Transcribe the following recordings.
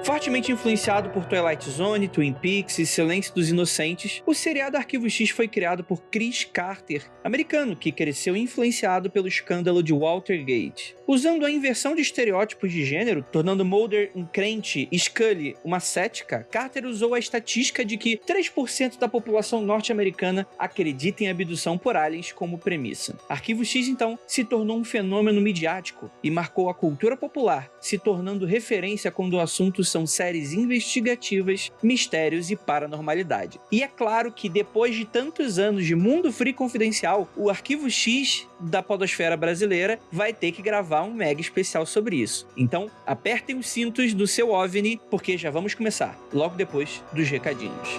Fortemente influenciado por Twilight Zone, Twin Peaks e Silêncio dos Inocentes, o seriado Arquivo X foi criado por Chris Carter, americano que cresceu influenciado pelo escândalo de Watergate. Usando a inversão de estereótipos de gênero, tornando Mulder um crente e Scully uma cética, Carter usou a estatística de que 3% da população norte-americana acredita em abdução por aliens como premissa. Arquivo X, então, se tornou um fenômeno midiático e marcou a cultura popular, se tornando referência quando o assunto são séries investigativas, mistérios e paranormalidade. E é claro que depois de tantos anos de Mundo Free Confidencial, o Arquivo X da podosfera brasileira vai ter que gravar um mega especial sobre isso. Então, apertem os cintos do seu OVNI, porque já vamos começar, logo depois dos recadinhos.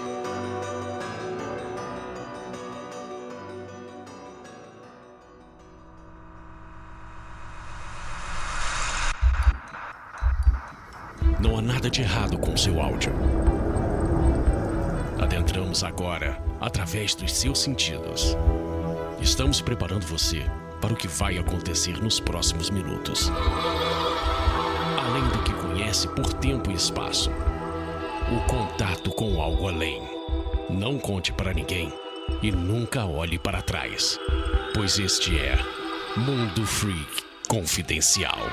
Não há nada de errado com seu áudio. Adentramos agora através dos seus sentidos. Estamos preparando você para o que vai acontecer nos próximos minutos. Além do que conhece por tempo e espaço, o contato com algo além. Não conte para ninguém e nunca olhe para trás, pois este é Mundo Freak Confidencial.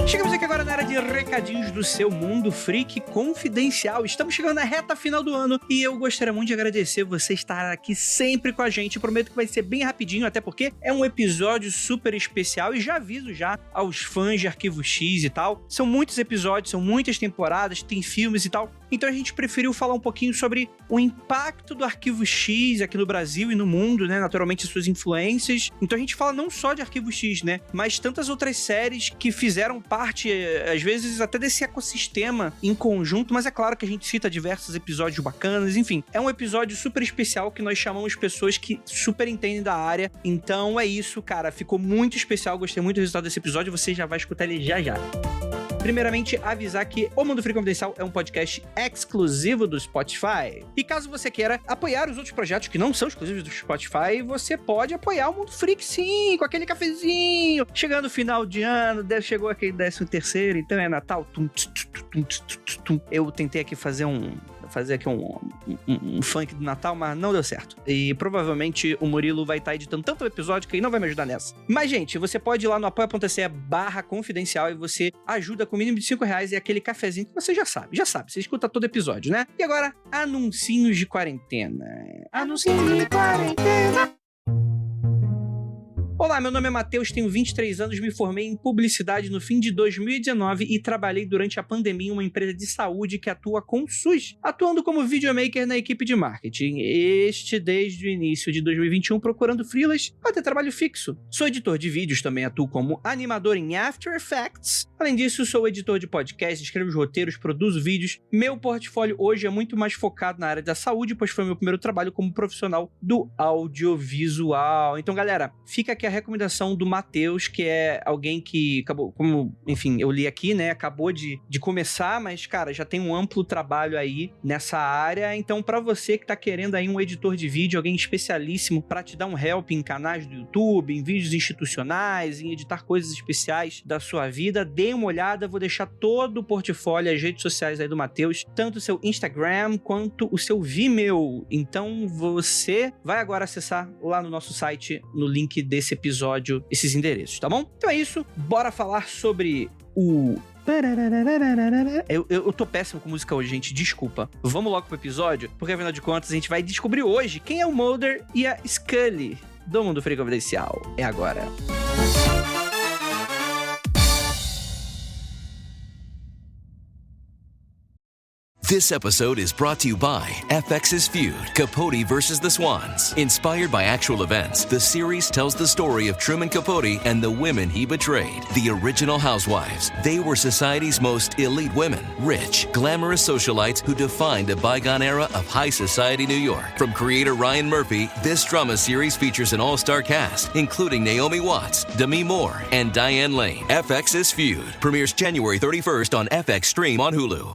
Chegamos aqui agora na área de recadinhos do seu Mundo Freak Confidencial. Estamos chegando na reta final do ano e eu gostaria muito de agradecer você estar aqui sempre com a gente. Prometo que vai ser bem rapidinho, até porque é um episódio super especial e já aviso já aos fãs de Arquivo X e tal. São muitos episódios, são muitas temporadas, tem filmes e tal. Então a gente preferiu falar um pouquinho sobre o impacto do Arquivo X aqui no Brasil e no mundo, né? Naturalmente, suas influências. Então a gente fala não só de Arquivo X, né? Mas tantas outras séries que fizeram parte, às vezes, até desse ecossistema em conjunto, mas é claro que a gente cita diversos episódios bacanas, enfim. É um episódio super especial que nós chamamos pessoas que super entendem da área. Então é isso, cara. Ficou muito especial, gostei muito do resultado desse episódio, você já vai escutar ele já já. Primeiramente, avisar que o Mundo Free Confidencial é um podcast exclusivo do Spotify. E caso você queira apoiar os outros projetos que não são exclusivos do Spotify, você pode apoiar o Mundo Freak, sim, com aquele cafezinho. Chegando o final de ano, chegou aquele 13º, então é Natal. Eu tentei aqui fazer um funk do Natal, mas não deu certo. E provavelmente o Murilo vai estar editando tanto episódio que ele não vai me ajudar nessa. Mas, gente, você pode ir lá no apoia.se/confidencial e você ajuda com o mínimo de R$5 e aquele cafezinho que você já sabe, você escuta todo episódio, né? E agora, anuncinhos de quarentena. Anuncinhos de quarentena. Olá, meu nome é Matheus, tenho 23 anos, me formei em publicidade no fim de 2019 e trabalhei durante a pandemia em uma empresa de saúde que atua com SUS, atuando como videomaker na equipe de marketing. Desde o início de 2021 procurando freelas para ter trabalho fixo. Sou editor de vídeos, também atuo como animador em After Effects. Além disso, sou editor de podcast, escrevo roteiros, produzo vídeos. Meu portfólio hoje é muito mais focado na área da saúde, pois foi meu primeiro trabalho como profissional do audiovisual. Então, galera, fica aqui a recomendação do Matheus, que é alguém que acabou, como, enfim, eu li aqui, né, acabou de começar, mas, cara, já tem um amplo trabalho aí nessa área. Então, pra você que tá querendo aí um editor de vídeo, alguém especialíssimo pra te dar um help em canais do YouTube, em vídeos institucionais, em editar coisas especiais da sua vida, dê uma olhada, vou deixar todo o portfólio, as redes sociais aí do Matheus, tanto o seu Instagram quanto o seu Vimeo. Então, você vai agora acessar lá no nosso site, no link desse episódio, esses endereços, tá bom? Então é isso, bora falar sobre o... Eu tô péssimo com música hoje, gente, desculpa. Vamos logo pro episódio, porque afinal de contas a gente vai descobrir hoje quem é o Mulder e a Scully do Mundo Freak Confidencial. É agora. This episode is brought to you by FX's feud, Capote versus the Swans. Inspired by actual events, the series tells the story of Truman Capote and the women he betrayed. The original housewives. They were society's most elite women, rich, glamorous socialites who defined a bygone era of high society New York. From creator Ryan Murphy, this drama series features an all-star cast, including Naomi Watts, Demi Moore, and Diane Lane. FX's feud premieres January 31st on FX Stream on Hulu.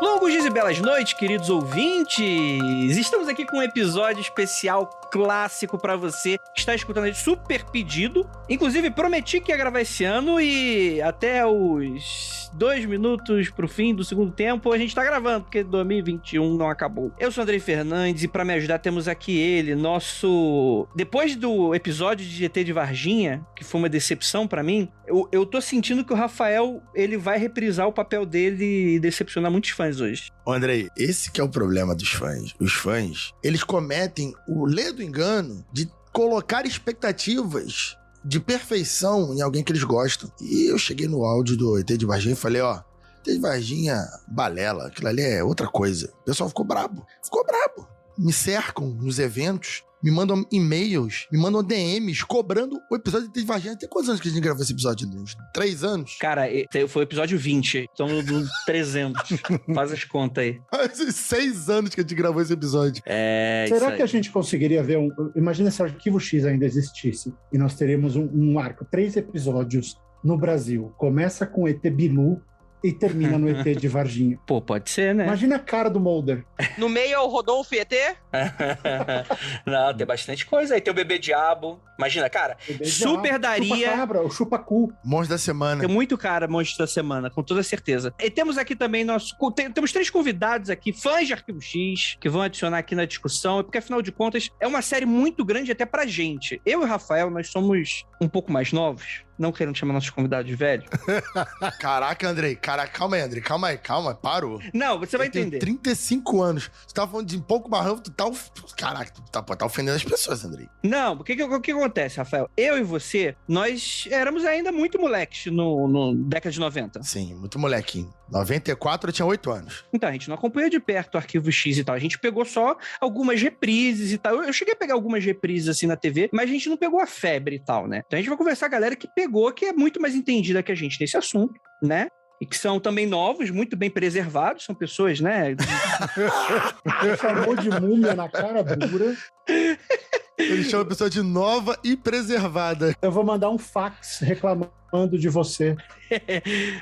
Longos dias e belas noites, queridos ouvintes! Estamos aqui com um episódio especial clássico pra você que está escutando de super pedido. Inclusive, prometi que ia gravar esse ano e até os 2 minutos pro fim do segundo tempo a gente tá gravando, porque 2021 não acabou. Eu sou o Andrei Fernandes e pra me ajudar temos aqui ele, nosso... Depois do episódio de GT de Varginha, que foi uma decepção pra mim, eu tô sentindo que o Rafael, ele vai reprisar o papel dele e decepcionar muitos fãs hoje. Ô Andrei, esse que é o problema dos fãs. Os fãs, eles cometem o ledo engano de colocar expectativas de perfeição em alguém que eles gostam. E eu cheguei no áudio do ET de Varginha e falei, ó, ET de Varginha, balela, aquilo ali é outra coisa. O pessoal ficou brabo. Me cercam nos eventos, me mandam e-mails, me mandam DMs cobrando o episódio de ET de Varginha. Tem quantos anos que a gente gravou esse episódio? Uns 3 anos? Cara, foi o episódio 20, então no 300. Faz as contas aí. Faz 6 anos que a gente gravou esse episódio. Será que a gente conseguiria ver Imagina se o Arquivo X ainda existisse e nós teríamos um arco, 3 episódios no Brasil. Começa com ET Bilu e termina no ET de Varginha. Pô, pode ser, né? Imagina a cara do Mulder. No meio é o Rodolfo e ET? Não, tem bastante coisa aí. Tem o Bebê Diabo. Imagina, cara, super daria... Chupa-cabra, o chupa-cu. Monstro da semana. Tem muito cara Monstro da Semana, com toda certeza. E temos aqui também temos 3 convidados aqui, fãs de Arquivo X, que vão adicionar aqui na discussão, porque afinal de contas é uma série muito grande até pra gente. Eu e o Rafael, nós somos um pouco mais novos, não querendo chamar nossos convidados de velho. Caraca, Andrei. Calma aí, Andrei. Calma aí. Parou. Não, você vai entender. 35 anos. Você tava falando de um pouco mais novo, tu tá... Caraca, tu tá ofendendo as pessoas, Andrei. Não, o que acontece, Rafael? Eu e você, nós éramos ainda muito moleques no década de 90. Sim, muito molequinho. 94 eu tinha 8 anos. Então, a gente não acompanha de perto o Arquivo X e tal. A gente pegou só algumas reprises e tal. Eu cheguei a pegar algumas reprises assim na TV, mas a gente não pegou a febre e tal, né? Então a gente vai conversar com a galera que pegou, que é muito mais entendida que a gente nesse assunto, né? E que são também novos, muito bem preservados, são pessoas, né? Chamou de múmia na cara dura. Ele chama a pessoa de nova e preservada. Eu vou mandar um fax reclamando de você.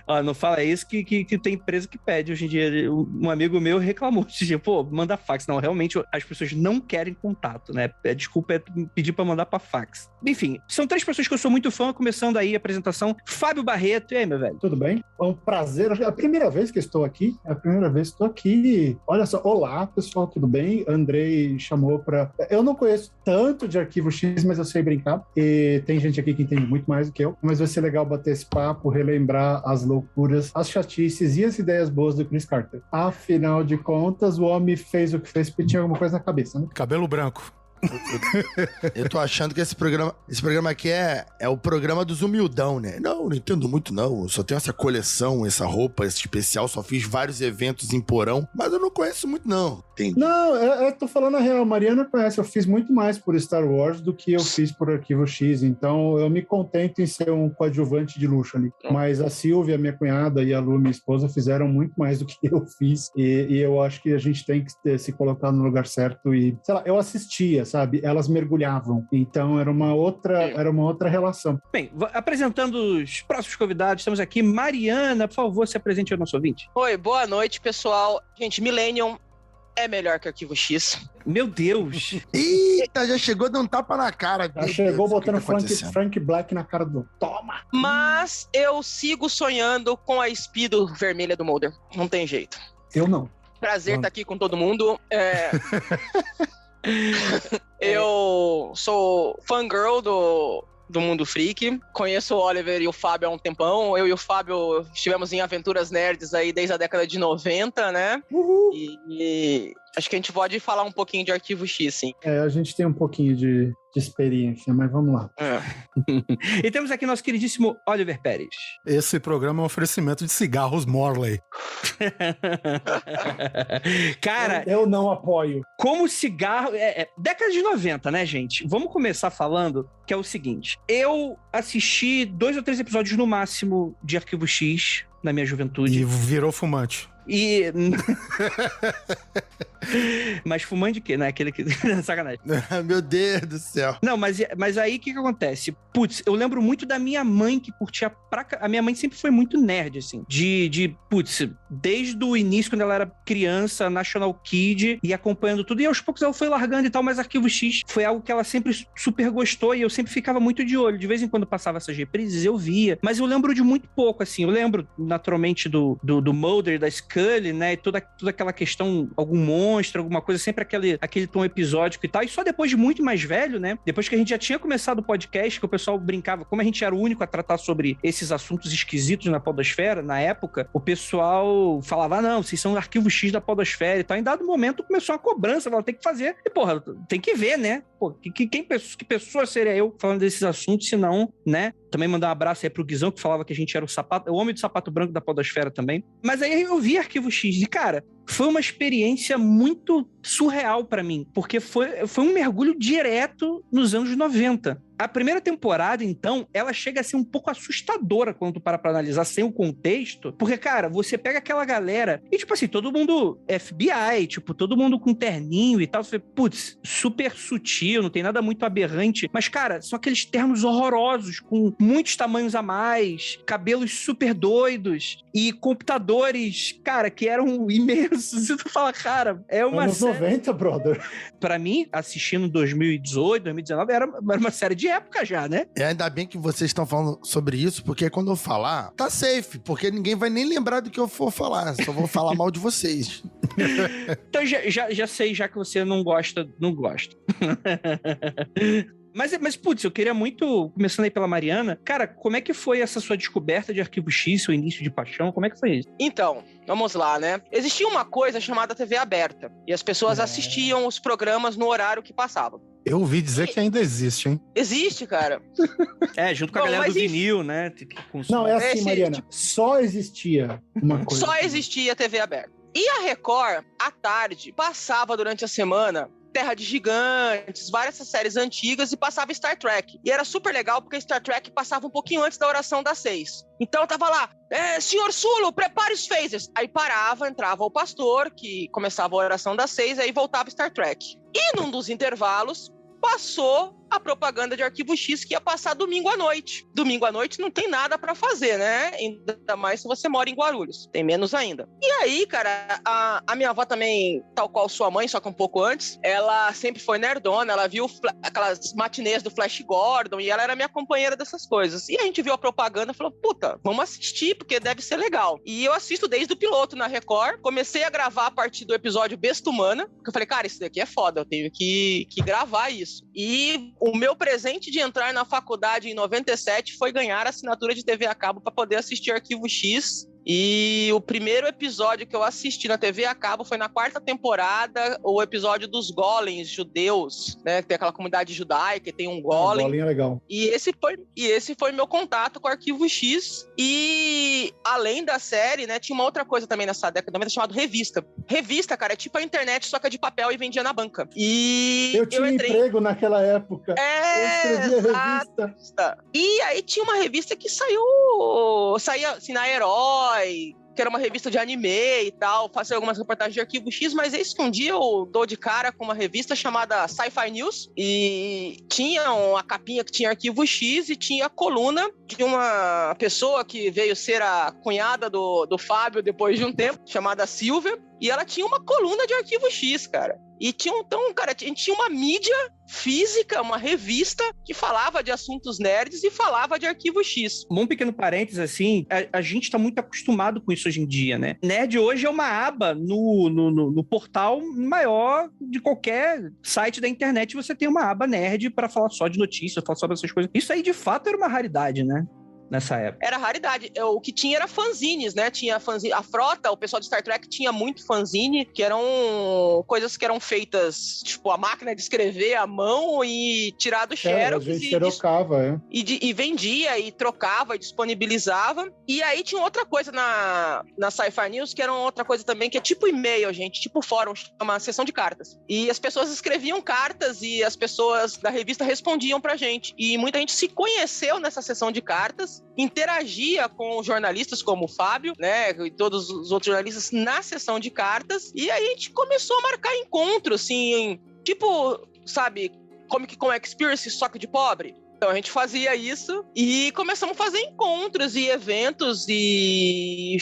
Ó, não fala isso que tem empresa que pede hoje em dia. Um amigo meu reclamou, pô, manda fax. Não, realmente as pessoas não querem contato, né? Desculpa pedir pra mandar pra fax. Enfim, são 3 pessoas que eu sou muito fã, começando aí a apresentação. Fábio Barreto, e aí, meu velho? Tudo bem? É um prazer. É a primeira vez que estou aqui. Olha só, olá, pessoal, tudo bem? Andrei chamou pra... Eu não conheço tanto de Arquivo X, mas eu sei brincar. E tem gente aqui que entende muito mais do que eu. Mas vai ser legal bater esse papo, relembrar as loucuras, as chatices e as ideias boas do Chris Carter. Afinal de contas, o homem fez o que fez porque tinha alguma coisa na cabeça, né? Cabelo branco. Eu tô achando que esse programa aqui é o programa dos humildão, né? Não entendo muito, não. Eu só tenho essa coleção, essa roupa, esse especial. Só fiz vários eventos em porão, mas eu não conheço muito, não. Entendi. Não, eu tô falando a real. A Mariana conhece. Eu fiz muito mais por Star Wars do que eu fiz por Arquivo X. Então, eu me contento em ser um coadjuvante de luxo ali. Mas a Silvia, minha cunhada, e a Lu, minha esposa, fizeram muito mais do que eu fiz. E eu acho que a gente tem que se colocar no lugar certo. E, sei lá, eu assistia, sabe? Elas mergulhavam. Então, era uma outra relação. Bem, apresentando os próximos convidados, estamos aqui. Mariana, por favor, se apresente ao nosso ouvinte. Oi, boa noite, pessoal. Gente, Millennium é melhor que Arquivo X. Meu Deus! Eita, já chegou dando um tapa na cara. Já chegou botando Frank Black na cara do... Toma! Mas eu sigo sonhando com a Speedo vermelha do Mulder. Não tem jeito. Eu não. Prazer estar aqui com todo mundo. Eu sou fangirl do Mundo Freak. Conheço o Oliver e o Fábio há um tempão. Eu e o Fábio estivemos em aventuras nerds aí desde a década de 90, né? Uhul. E acho que a gente pode falar um pouquinho de Arquivo X, sim. A gente tem um pouquinho de experiência, mas vamos lá. E temos aqui nosso queridíssimo Oliver Pérez. Esse programa é um oferecimento de cigarros Morley. Cara... Eu não apoio. Como cigarro... década de 90, né, gente? Vamos começar falando que é o seguinte. Eu assisti 2 ou 3 episódios no máximo de Arquivo X na minha juventude. E virou fumante. E... Mas fumando de quê, né? Aquele que... Sacanagem. Meu Deus do céu. Não, mas aí o que acontece? Putz, eu lembro muito da minha mãe que curtia a minha mãe sempre foi muito nerd, assim. Putz, desde o início, quando ela era criança, National Kid, e acompanhando tudo. E aos poucos ela foi largando e tal, mas Arquivo X foi algo que ela sempre super gostou e eu sempre ficava muito de olho. De vez em quando passava essas reprises, eu via. Mas eu lembro de muito pouco, assim. Eu lembro, naturalmente, do Mulder, da Scully, né? E toda aquela questão, algum monstro, alguma coisa, sempre aquele tom episódico e tal. E só depois de muito mais velho, né? Depois que a gente já tinha começado o podcast, que o pessoal brincava, como a gente era o único a tratar sobre esses assuntos esquisitos na podosfera, na época, o pessoal falava, não, vocês são Arquivo X da podosfera e tal. Em dado momento começou uma cobrança, ela tem que fazer. E, porra, tem que ver, né? Pô, que pessoa seria eu falando desses assuntos, se não, né? Também mandar um abraço aí pro Guizão, que falava que a gente era o homem do sapato branco da podosfera também. Mas aí eu vi Arquivo X e, cara, foi uma experiência muito surreal pra mim, porque foi um mergulho direto nos anos 90. A primeira temporada, então, ela chega a ser um pouco assustadora quando tu para pra analisar sem o contexto, porque, cara, você pega aquela galera e, tipo assim, todo mundo FBI, tipo, todo mundo com terninho e tal, você, putz, super sutil, não tem nada muito aberrante, mas, cara, são aqueles ternos horrorosos, com muitos tamanhos a mais, cabelos super doidos e computadores, cara, que eram imensos, e tu fala, cara, é uma anos série... 90, brother. Pra mim, assistindo 2018, 2019, era uma série de época já, né? E ainda bem que vocês estão falando sobre isso, porque quando eu falar, tá safe, porque ninguém vai nem lembrar do que eu for falar, só vou falar mal de vocês. Então já sei, já que você não gosta. Mas, putz, eu queria muito, começando aí pela Mariana, cara, como é que foi essa sua descoberta de Arquivo X, seu início de paixão? Como é que foi isso? Então, vamos lá, né? Existia uma coisa chamada TV aberta, e as pessoas assistiam os programas no horário que passavam. Eu ouvi dizer que ainda existe, hein? Existe, cara. Junto com a galera do vinil, né? Não, é assim, Mariana, só existia uma coisa. Só existia TV aberta. E a Record, à tarde, passava durante a semana Terra de Gigantes, várias séries antigas e passava Star Trek. E era super legal porque Star Trek passava um pouquinho antes da oração das 6. Então eu tava lá, senhor Sulo, prepare os phasers. Aí parava, entrava o pastor, que começava a oração das 6, aí voltava Star Trek. E num dos intervalos, passou a propaganda de Arquivo X que ia passar domingo à noite. Domingo à noite não tem nada pra fazer, né? Ainda mais se você mora em Guarulhos. Tem menos ainda. E aí, cara, a minha avó também, tal qual sua mãe, só que um pouco antes, ela sempre foi nerdona, ela viu aquelas matinês do Flash Gordon e ela era minha companheira dessas coisas. E a gente viu a propaganda e falou, puta, vamos assistir, porque deve ser legal. E eu assisto desde o piloto na Record. Comecei a gravar a partir do episódio Besta Humana, porque eu falei, cara, isso daqui é foda, eu tenho que gravar isso. E o meu presente de entrar na faculdade em 97 foi ganhar a assinatura de TV a cabo para poder assistir Arquivo X. E o primeiro episódio que eu assisti na TV a cabo foi na 4ª temporada, o episódio dos golems judeus, né? Que tem aquela comunidade judaica, tem um golem. Golem é legal. E esse foi meu contato com o Arquivo X. E além da série, né, tinha uma outra coisa também nessa década de 90 chamada revista. Revista, cara, é tipo a internet, só que é de papel e vendia na banca. E eu tinha emprego naquela época. Eu escrevia revista. E aí tinha uma revista que saía assim, na Herói, que era uma revista de anime e tal, fazia algumas reportagens de Arquivo X, mas eis que um dia eu dou de cara com uma revista chamada Sci-Fi News, e tinha uma capinha que tinha Arquivo X e tinha a coluna de uma pessoa que veio ser a cunhada do Fábio depois de um tempo, chamada Silvia, e ela tinha uma coluna de Arquivo X, cara. E tinha a gente tinha uma mídia física, uma revista que falava de assuntos nerds e falava de Arquivo X. Um pequeno parênteses, assim, a gente tá muito acostumado com isso hoje em dia, né? Nerd hoje é uma aba no portal maior de qualquer site da internet, você tem uma aba nerd para falar só de notícias, falar sobre essas coisas. Isso aí, de fato, era uma raridade, né? Nessa época. Era raridade. O que tinha era fanzines, né? Tinha fanzine. A frota, o pessoal de Star Trek tinha muito fanzine, que eram coisas que eram feitas, tipo, a máquina de escrever à mão e tirar do xerox. A gente xerocava, e vendia, e trocava, e disponibilizava. E aí tinha outra coisa na Sci-Fi News, que era outra coisa também, que é tipo e-mail, gente, tipo fórum, uma sessão de cartas. E as pessoas escreviam cartas e as pessoas da revista respondiam pra gente. E muita gente se conheceu nessa sessão de cartas cartas, interagia com jornalistas como o Fábio, né, e todos os outros jornalistas na sessão de cartas, e aí a gente começou a marcar encontros, assim, tipo, sabe, Comic Con Experience, só que de pobre. Então a gente fazia isso e começamos a fazer encontros e eventos, e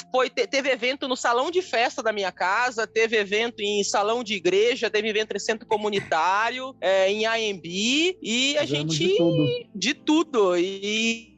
teve evento no salão de festa da minha casa, teve evento em salão de igreja, teve evento em centro comunitário, em AMB, e a gente... De tudo.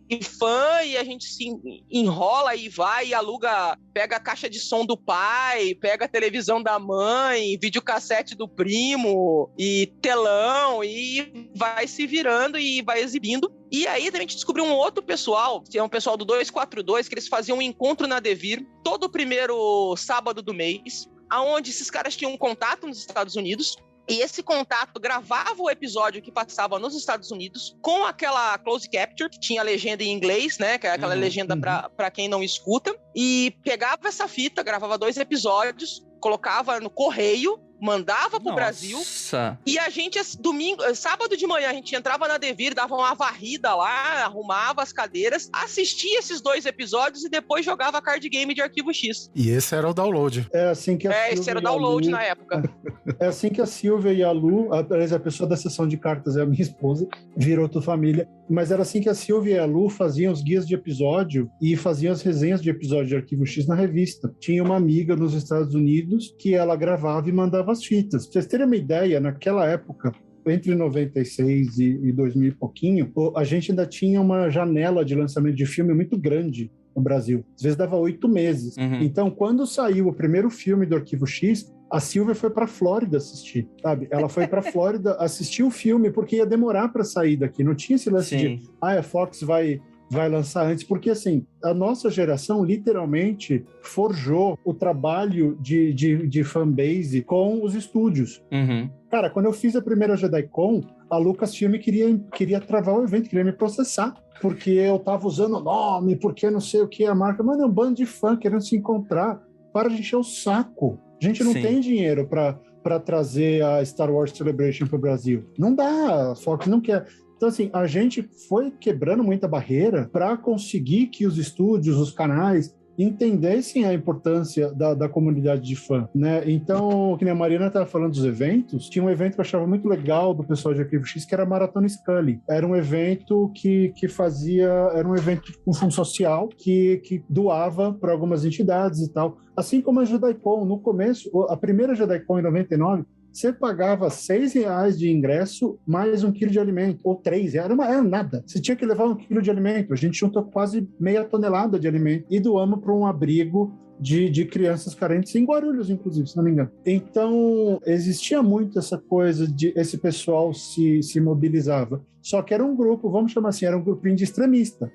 E fã, e a gente se enrola e vai e aluga, pega a caixa de som do pai, pega a televisão da mãe, videocassete do primo, e telão, e vai se virando e vai exibindo. E aí a gente descobriu um outro pessoal, que é um pessoal do 242, que eles faziam um encontro na Devir, todo primeiro sábado do mês, aonde esses caras tinham um contato nos Estados Unidos, e esse contato gravava o episódio que passava nos Estados Unidos com aquela close capture, que tinha legenda em inglês, né? Que é aquela legenda pra quem não escuta. E pegava essa fita, gravava 2 episódios, colocava no correio, mandava pro Brasil. E a gente, sábado de manhã, a gente entrava na Devir, dava uma varrida lá, arrumava as cadeiras, assistia esses 2 episódios e depois jogava card game de Arquivo X. E esse era o download. É assim que a esse era o download na época. É assim que a Silvia e a Lu, a pessoa da sessão de cartas é a minha esposa, virou tua família, mas era assim que a Silvia e a Lu faziam os guias de episódio e faziam as resenhas de episódio de Arquivo X na revista. Tinha uma amiga nos Estados Unidos que ela gravava e mandava as fitas. Pra vocês terem uma ideia, naquela época, entre 96 e 2000 e pouquinho, a gente ainda tinha uma janela de lançamento de filme muito grande no Brasil. Às vezes dava 8 meses. Então, quando saiu o primeiro filme do Arquivo X, a Silvia foi pra Flórida assistir, sabe? Ela foi pra Flórida assistir o filme porque ia demorar pra sair daqui. Não tinha esse lance de, a Fox vai lançar antes, porque assim, a nossa geração literalmente forjou o trabalho de fanbase com os estúdios. Cara, quando eu fiz a primeira JediCon, a Lucasfilm queria travar o evento, queria me processar, porque eu tava usando o nome, porque não sei o que, a marca, mano, é um bando de fã querendo se encontrar, para de encher o saco. A gente não tem dinheiro para trazer a Star Wars Celebration pro Brasil. Não dá, a Fox não quer. Então, assim, a gente foi quebrando muita barreira para conseguir que os estúdios, os canais, entendessem a importância da comunidade de fã, né? Então, que nem a Mariana estava falando dos eventos, tinha um evento que eu achava muito legal do pessoal de Arquivo X, que era a Maratona Scully. Era um evento que fazia... Era um evento com fundo social que doava para algumas entidades e tal. Assim como a JediCon, no começo, a primeira JediCon em 99, você pagava R$6 de ingresso mais 1 quilo de alimento, ou R$3, era nada. Você tinha que levar 1 quilo de alimento. A gente juntou quase meia tonelada de alimento e doamos para um abrigo de crianças carentes, em Guarulhos, inclusive, se não me engano. Então, existia muito essa coisa de esse pessoal se mobilizava. Só que era um grupo, vamos chamar assim, era um grupinho de extremista.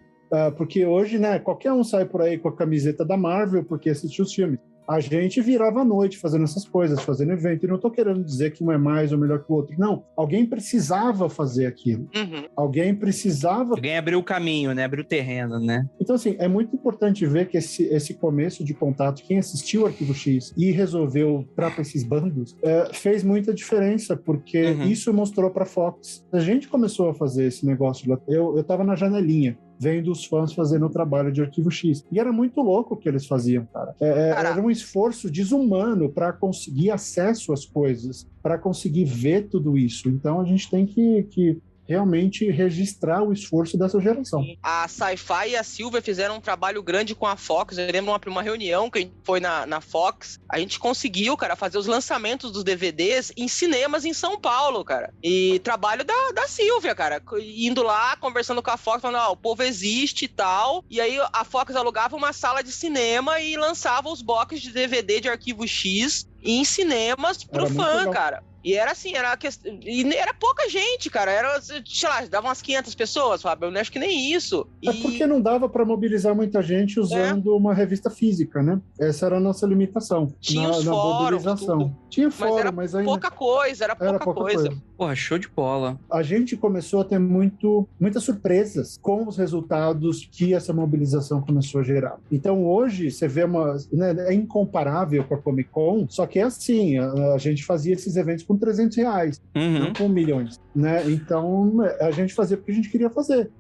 Porque hoje, né, qualquer um sai por aí com a camiseta da Marvel porque assistiu os filmes. A gente virava à noite fazendo essas coisas, fazendo evento. E não estou querendo dizer que um é mais ou melhor que o outro. Não, alguém precisava fazer aquilo. Alguém precisava... Alguém abriu o caminho, né? Abriu o terreno, né? Então, assim, é muito importante ver que esse começo de contato, quem assistiu o Arquivo X e resolveu para esses bandos, fez muita diferença, porque isso mostrou para a Fox. A gente começou a fazer esse negócio lá. Eu estava na janelinha, vendo os fãs fazendo o trabalho de Arquivo X. E era muito louco o que eles faziam, cara. Era um esforço desumano para conseguir acesso às coisas, para conseguir ver tudo isso. Então a gente tem que realmente registrar o esforço dessa geração. A Sci-Fi e a Silvia fizeram um trabalho grande com a Fox. Eu lembro uma reunião que a gente foi na Fox. A gente conseguiu, cara, fazer os lançamentos dos DVDs em cinemas em São Paulo, cara. E trabalho da Silvia, cara. Indo lá, conversando com a Fox, falando, o povo existe e tal. E aí a Fox alugava uma sala de cinema e lançava os boxes de DVD de Arquivo X em cinemas pro fã, cara. E era assim, e era pouca gente, cara. Era, sei lá, dava umas 500 pessoas, Fábio. Eu acho que nem isso. Porque não dava pra mobilizar muita gente usando uma revista física, né? Essa era a nossa limitação. Tinha os fóruns, mobilização. Tudo. Tinha fórum, mas era pouca coisa, era pouca coisa. Porra, show de bola. A gente começou a ter muitas surpresas com os resultados que essa mobilização começou a gerar. Então hoje você vê é incomparável com a Comic Con, só que é assim, a gente fazia esses eventos com R$300, não com milhões, né? Então a gente fazia porque a gente queria fazer.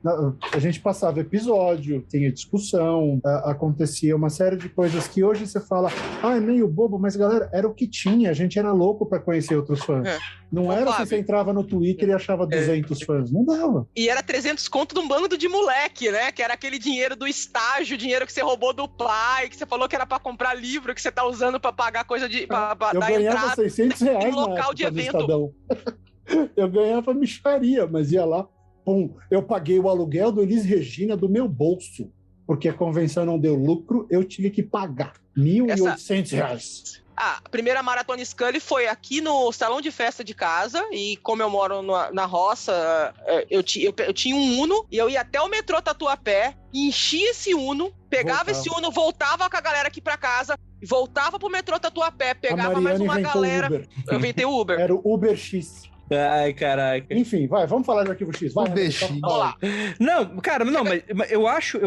A gente passava episódio, tinha discussão, acontecia uma série de coisas que hoje você fala, é meio bobo, mas galera, era o que tinha, a gente era louco para conhecer outros fãs. Não era assim, você entrava no Twitter e achava 200 fãs. Não dava. E era 300 conto de um bando de moleque, né? Que era aquele dinheiro do estágio, dinheiro que você roubou do pai, que você falou que era pra comprar livro, que você tá usando pra pagar coisa de... pra eu dar ganhava entrada R$600 no local de evento. Eu ganhava micharia, mas ia lá, pum. Eu paguei o aluguel do Elis Regina do meu bolso, porque a convenção não deu lucro, eu tive que pagar R$1.800. A primeira Maratona Scully foi aqui no salão de festa de casa, e como eu moro na roça, eu tinha um Uno, e eu ia até o metrô Tatuapé, enchia esse Uno, pegava esse Uno, voltava com a galera aqui pra casa, voltava pro metrô Tatuapé, pegava mais uma galera. Eu inventei o Uber. Era o Uber X. Ai, caraca. Enfim, vamos falar do Arquivo X. Vamos lá. Não, cara, não, mas eu acho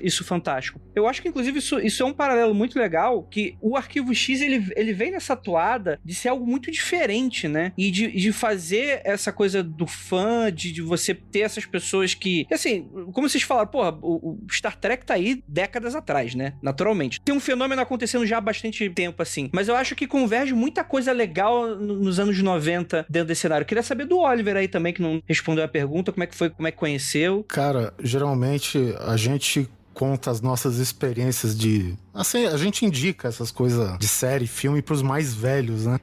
isso fantástico. Eu acho que, inclusive, isso é um paralelo muito legal, que o Arquivo X, ele vem nessa toada de ser algo muito diferente, né? E de fazer essa coisa do fã, de você ter essas pessoas que... Assim, como vocês falaram, porra, o Star Trek tá aí décadas atrás, né? Naturalmente. Tem um fenômeno acontecendo já há bastante tempo, assim. Mas eu acho que converge muita coisa legal nos anos 90 dentro desse cenário. Eu queria saber do Oliver aí também, que não respondeu a pergunta, como é que conheceu. Cara, geralmente a gente conta as nossas experiências de... Assim, a gente indica essas coisas de série, filme pros mais velhos, né?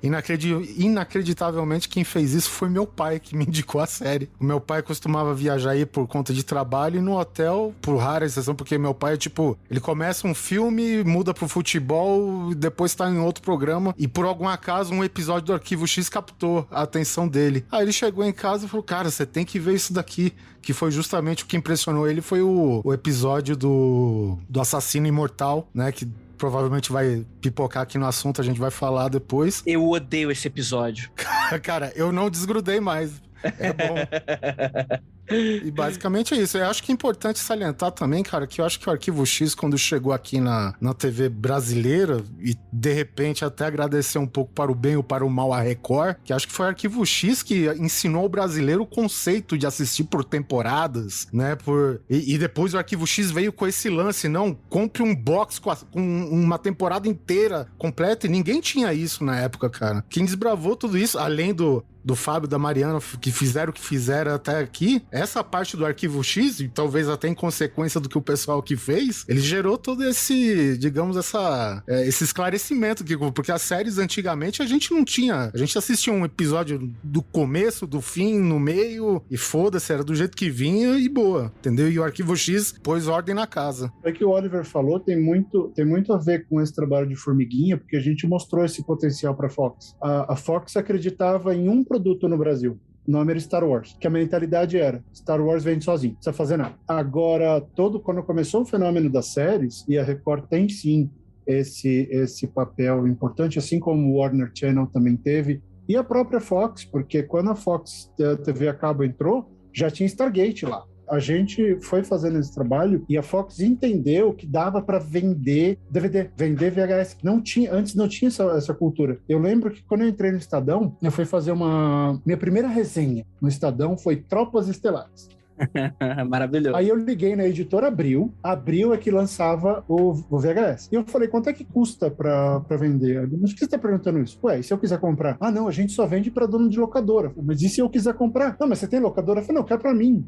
Inacreditavelmente, quem fez isso foi meu pai, que me indicou a série. O meu pai costumava viajar aí por conta de trabalho e no hotel, por rara exceção, porque meu pai é tipo... Ele começa um filme, muda pro futebol, depois tá em outro programa e por algum acaso um episódio do Arquivo X captou a atenção dele. Aí ele chegou em casa e falou, cara, você tem que ver isso daqui. Que foi justamente o que impressionou ele, foi o episódio do Assassino Imortal, né? Que provavelmente vai pipocar aqui no assunto, a gente vai falar depois. Eu odeio esse episódio. Cara, eu não desgrudei mais. É bom. E basicamente é isso. Eu acho que é importante salientar também, cara, que eu acho que o Arquivo X, quando chegou aqui na TV brasileira, e de repente até agradecer um pouco para o bem ou para o mal a Record, que acho que foi o Arquivo X que ensinou ao brasileiro o conceito de assistir por temporadas, né? E depois o Arquivo X veio com esse lance, não, compre um box com uma temporada inteira completa, e ninguém tinha isso na época, cara. Quem desbravou tudo isso, além do Fábio e da Mariana, que fizeram o que fizeram até aqui, essa parte do Arquivo X, e talvez até em consequência do que o pessoal aqui fez, ele gerou todo esse, digamos, esse esclarecimento, porque as séries antigamente a gente não tinha, a gente assistia um episódio do começo, do fim, no meio, e foda-se, era do jeito que vinha e boa, entendeu? E o Arquivo X pôs ordem na casa. É que o Oliver falou, tem muito a ver com esse trabalho de formiguinha, porque a gente mostrou esse potencial pra Fox. A Fox acreditava em um produto no Brasil. O nome era Star Wars, que a mentalidade era Star Wars vende sozinho, não precisa fazer nada. Agora, quando começou o fenômeno das séries, e a Record tem sim esse papel importante, assim como o Warner Channel também teve, e a própria Fox, porque quando a Fox TV a cabo entrou, já tinha Stargate lá. A gente foi fazendo esse trabalho e a Fox entendeu que dava para vender DVD, vender VHS. Antes não tinha essa cultura. Eu lembro que quando eu entrei no Estadão, eu fui fazer minha primeira resenha no Estadão foi Tropas Estelares. Maravilhoso. Aí eu liguei na editora Abril é que lançava o VHS. E eu falei, quanto é que custa pra vender? Mas por que você tá perguntando isso? Ué, e se eu quiser comprar? Ah, não, a gente só vende pra dono de locadora. Falei, mas e se eu quiser comprar? Não, mas você tem locadora? Eu falei, não, quer pra mim.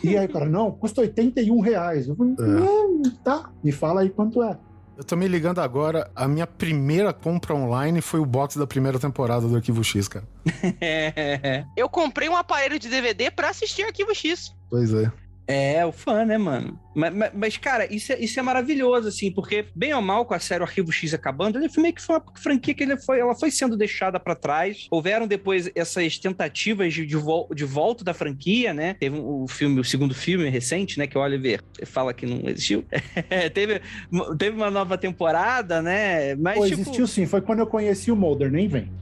E aí o cara, não, custa R$81. Eu falei, tá, me fala aí quanto é. Eu tô me ligando agora, a minha primeira compra online foi o box da primeira temporada do Arquivo X, cara. Eu comprei um aparelho de DVD pra assistir Arquivo X. Pois é. É, o fã, né, mano? Mas, cara, isso é maravilhoso, assim, porque, bem ou mal, com a série Arquivo X acabando, ele foi meio que uma franquia que ela foi sendo deixada pra trás. Houveram depois essas tentativas de volta da franquia, né? Teve o segundo filme recente, né, que o Oliver fala que não existiu. teve uma nova temporada, né? Mas, existiu sim, foi quando eu conheci o Mulder, nem vem.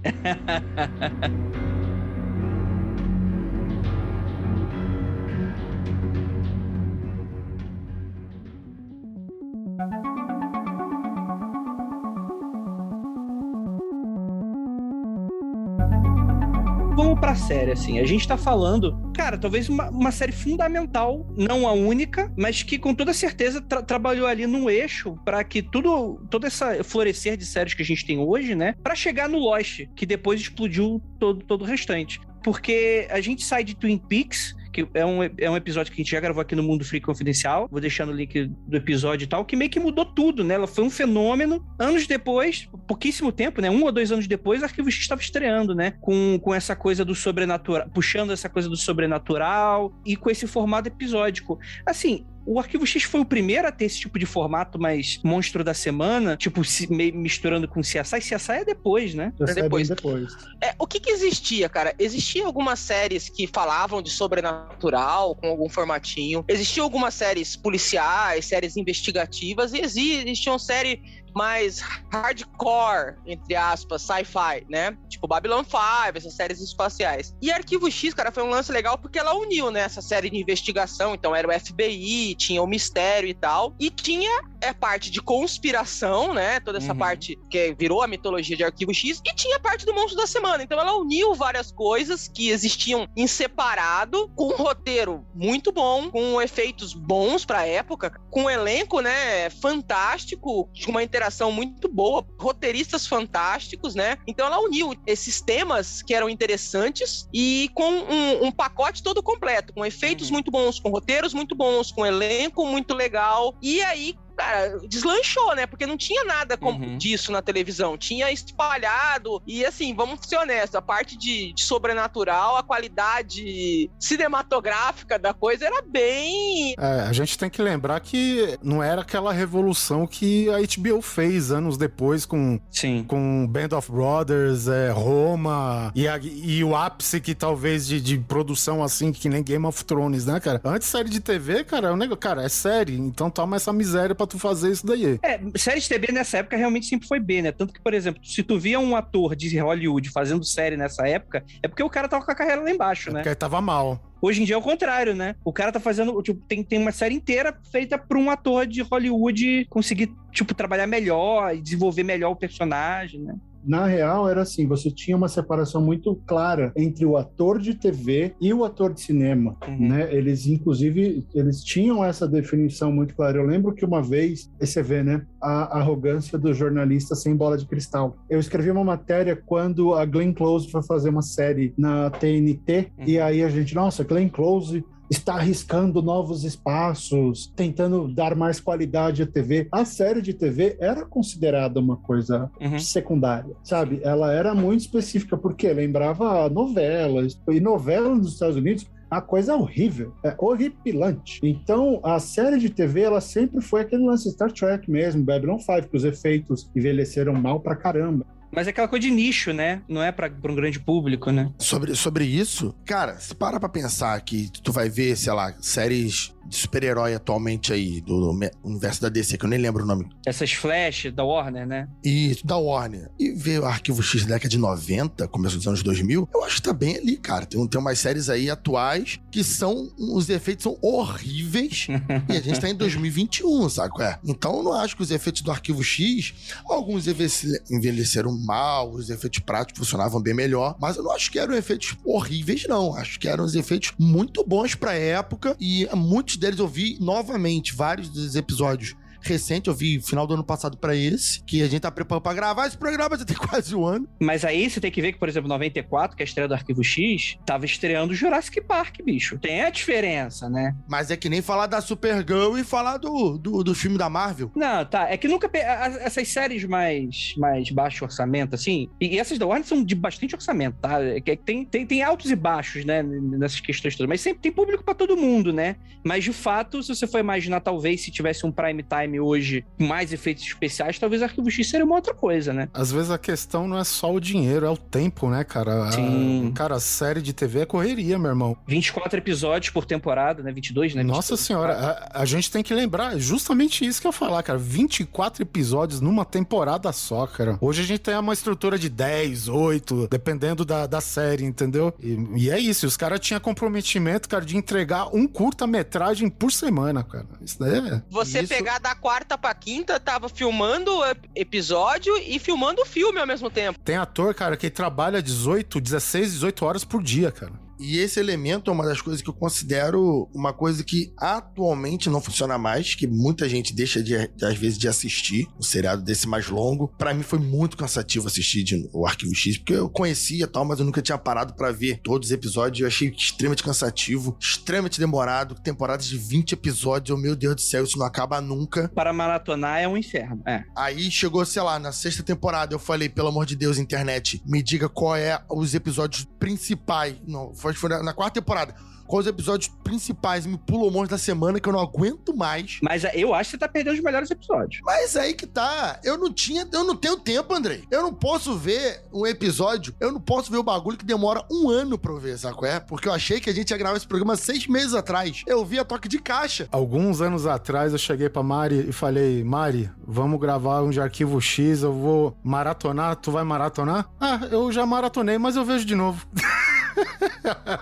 pra série, assim. A gente tá falando, cara, talvez uma série fundamental, não a única, mas que com toda certeza trabalhou ali num eixo pra que todo essa florescer de séries que a gente tem hoje, né, pra chegar no Lost, que depois explodiu todo o restante. Porque a gente sai de Twin Peaks, que é um episódio que a gente já gravou aqui no Mundo Freak Confidencial, vou deixar no link do episódio e tal, que meio que mudou tudo, né? Ela foi um fenômeno. Anos depois, pouquíssimo tempo, né? 1 ou 2 anos depois, Arquivo X estava estreando, né? Com essa coisa do sobrenatural, puxando essa coisa do sobrenatural e com esse formato episódico. Assim, o Arquivo X foi o primeiro a ter esse tipo de formato mais monstro da semana, tipo, misturando com CSI. CSI é depois, né? É depois. O que existia, cara? Existia algumas séries que falavam de sobrenatural, com algum formatinho. Existiam algumas séries policiais, séries investigativas, e existiam séries mais hardcore, entre aspas, sci-fi, né? Tipo Babylon 5, essas séries espaciais. E Arquivo X, cara, foi um lance legal porque ela uniu, né, essa série de investigação. Então era o FBI, tinha o mistério e tal. E tinha parte de conspiração, né? Toda essa parte que virou a mitologia de Arquivo X. E tinha parte do Monstro da Semana. Então ela uniu várias coisas que existiam em separado, com um roteiro muito bom, com efeitos bons pra época, com um elenco, né, fantástico, com uma interação muito boa, roteiristas fantásticos, né? Então ela uniu esses temas que eram interessantes e com um pacote todo completo, com efeitos muito bons, com roteiros muito bons, com elenco muito legal. E aí, cara, deslanchou, né? Porque não tinha nada como disso na televisão. Tinha espalhado. E assim, vamos ser honestos, a parte de sobrenatural, a qualidade cinematográfica da coisa era bem... A gente tem que lembrar que não era aquela revolução que a HBO fez anos depois com Band of Brothers, Roma e o ápice que talvez de produção assim, que nem Game of Thrones, né, cara? Antes série de TV, cara, é série, então toma essa miséria pra tu fazer isso daí. Série de TV nessa época realmente sempre foi B, né? Tanto que, por exemplo, se tu via um ator de Hollywood fazendo série nessa época, é porque o cara tava com a carreira lá embaixo, né? Porque ele tava mal. Hoje em dia é o contrário, né? O cara tá fazendo, tipo, tem uma série inteira feita pra um ator de Hollywood conseguir, tipo, trabalhar melhor e desenvolver melhor o personagem, né? Na real, era assim, você tinha uma separação muito clara entre o ator de TV e o ator de cinema, né? Eles, inclusive, tinham essa definição muito clara. Eu lembro que uma vez, você vê, né, a arrogância do jornalista sem bola de cristal. Eu escrevi uma matéria quando a Glenn Close foi fazer uma série na TNT, e aí a gente, nossa, Glenn Close está arriscando novos espaços, tentando dar mais qualidade à TV. A série de TV era considerada uma coisa secundária, sabe? Ela era muito específica, porque lembrava novelas. E novela nos Estados Unidos, a coisa é horrível, é horripilante. Então, a série de TV, ela sempre foi aquele lance Star Trek mesmo, Babylon 5, que os efeitos envelheceram mal pra caramba. Mas é aquela coisa de nicho, né? Não é pra um grande público, né? Sobre isso, cara, se para pra pensar que tu vai ver, sei lá, séries de super-herói atualmente aí, do universo da DC, que eu nem lembro o nome. Essas Flash da Warner, né? Isso, da Warner. E ver o Arquivo X da década de 90, começo dos anos 2000, eu acho que tá bem ali, cara. Tem umas séries aí atuais que os efeitos são horríveis e a gente tá em 2021, sabe qual é? Então eu não acho que os efeitos do Arquivo X, alguns envelheceram mal, os efeitos práticos funcionavam bem melhor, mas eu não acho que eram efeitos horríveis, não. Acho que eram os efeitos muito bons pra época e muitos deles eu vi novamente, vários dos episódios recente, eu vi final do ano passado pra esse, que a gente tá preparando pra gravar esse programa, já tem quase um ano. Mas aí você tem que ver que, por exemplo, 94, que é a estreia do Arquivo X, tava estreando Jurassic Park, bicho. Tem a diferença, né? Mas é que nem falar da Supergirl e falar do filme da Marvel. Não, tá. É que nunca... Essas séries mais baixo orçamento, assim, e essas da Warner são de bastante orçamento, tá? Tem altos e baixos, né, nessas questões todas. Mas sempre tem público pra todo mundo, né? Mas, de fato, se você for imaginar, talvez, se tivesse um prime time hoje com mais efeitos especiais, talvez Arquivo X seria uma outra coisa, né? Às vezes a questão não é só o dinheiro, é o tempo, né, cara? Sim. Cara, a série de TV é correria, meu irmão. 24 episódios por temporada, né? 22, né? Nossa 22, senhora, a gente tem que lembrar, justamente isso que eu ia falar, cara. 24 episódios numa temporada só, cara. Hoje a gente tem uma estrutura de 10, 8, dependendo da série, entendeu? E é isso, os caras tinham comprometimento, cara, de entregar um curta-metragem por semana, cara. Isso daí é... Você pegar da quarta pra quinta, tava filmando episódio e filmando o filme ao mesmo tempo. Tem ator, cara, que trabalha 16, 18 horas por dia, cara. E esse elemento é uma das coisas que eu considero uma coisa que atualmente não funciona mais, que muita gente deixa às vezes de assistir um seriado desse mais longo. Pra mim foi muito cansativo assistir o Arquivo X, porque eu conhecia e tal, mas eu nunca tinha parado pra ver todos os episódios. Eu achei extremamente cansativo, extremamente demorado, temporadas de 20 episódios. Oh, meu Deus do céu, isso não acaba nunca. Para maratonar é um inferno, Aí chegou, sei lá, na 6ª temporada, eu falei, pelo amor de Deus, internet, me diga qual é os episódios principais. Não, foi na 4ª temporada. Quais os episódios principais? Me pula o monte da semana que eu não aguento mais. Mas eu acho que você tá perdendo os melhores episódios. Mas aí que tá. Eu não tenho tempo, Andrei. Eu não posso ver um episódio, eu não posso ver o bagulho que demora 1 ano pra eu ver, sabe qual é? Porque eu achei que a gente ia gravar esse programa 6 meses atrás. Eu vi a toque de caixa. Alguns anos atrás eu cheguei pra Mari e falei, Mari, vamos gravar um de Arquivo X, eu vou maratonar, tu vai maratonar? Ah, eu já maratonei, mas eu vejo de novo.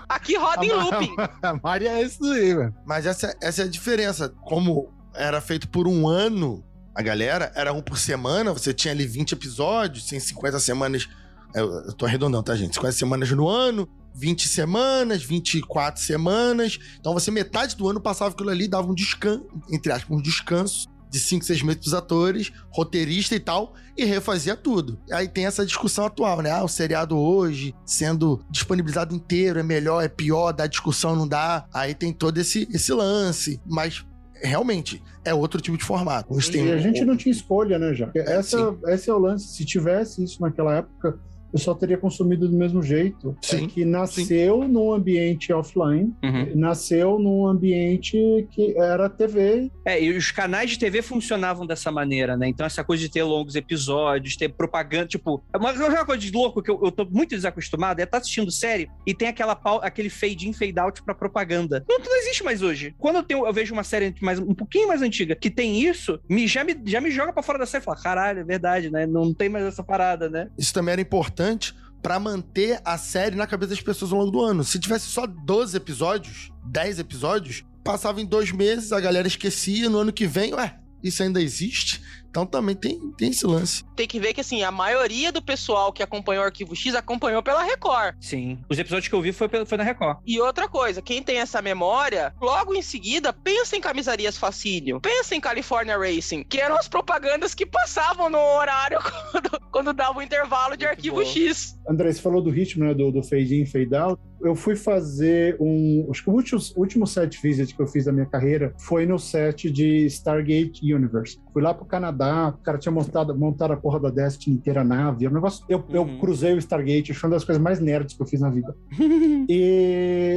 Aqui roda em looping. A Mari é isso aí, velho. Mas essa é a diferença. Como era feito por 1 ano, a galera, era 1 por semana, você tinha ali 20 episódios, tem 50 semanas. Eu tô arredondando, tá, gente? 50 semanas no ano, 20 semanas, 24 semanas. Então você, metade do ano, passava aquilo ali, dava um descanso, entre aspas, um descanso de 5, 6 meses pros atores, roteirista e tal, e refazia tudo. Aí tem essa discussão atual, né? O seriado hoje, sendo disponibilizado inteiro, é melhor, é pior, dá discussão, não dá. Aí tem todo esse lance. Mas, realmente, é outro tipo de formato. E a gente não tinha escolha, né, já? Esse é o lance. Se tivesse isso naquela época, eu só teria consumido do mesmo jeito. Sim, que nasceu num ambiente offline, nasceu num ambiente que era TV. E os canais de TV funcionavam dessa maneira, né? Então essa coisa de ter longos episódios, ter propaganda, tipo... Uma coisa de louco que eu tô muito desacostumado é estar assistindo série e tem aquele fade in, fade out pra propaganda. Não existe mais hoje. Quando eu vejo uma série um pouquinho mais antiga que tem isso, já me joga pra fora da série e fala, caralho, é verdade, né? Não tem mais essa parada, né? Isso também era importante pra manter a série na cabeça das pessoas ao longo do ano. Se tivesse só 12 episódios, 10 episódios, passava em 2 meses, a galera esquecia, no ano que vem, isso ainda existe? Então também tem esse lance. Tem que ver que, assim, a maioria do pessoal que acompanhou o Arquivo X acompanhou pela Record. Sim. Os episódios que eu vi foi na Record. E outra coisa, quem tem essa memória, logo em seguida, pensa em Camisarias Facínio, pensa em California Racing, que eram as propagandas que passavam no horário quando dava o intervalo de Arquivo X. André, você falou do ritmo, né, do fade in, fade out. Eu fui fazer acho que o último set visit que eu fiz da minha carreira foi no set de Stargate Universe. Fui lá pro Canadá, o cara tinha montado a porra da Destiny inteira, a nave, eu cruzei o Stargate, foi uma das coisas mais nerds que eu fiz na vida.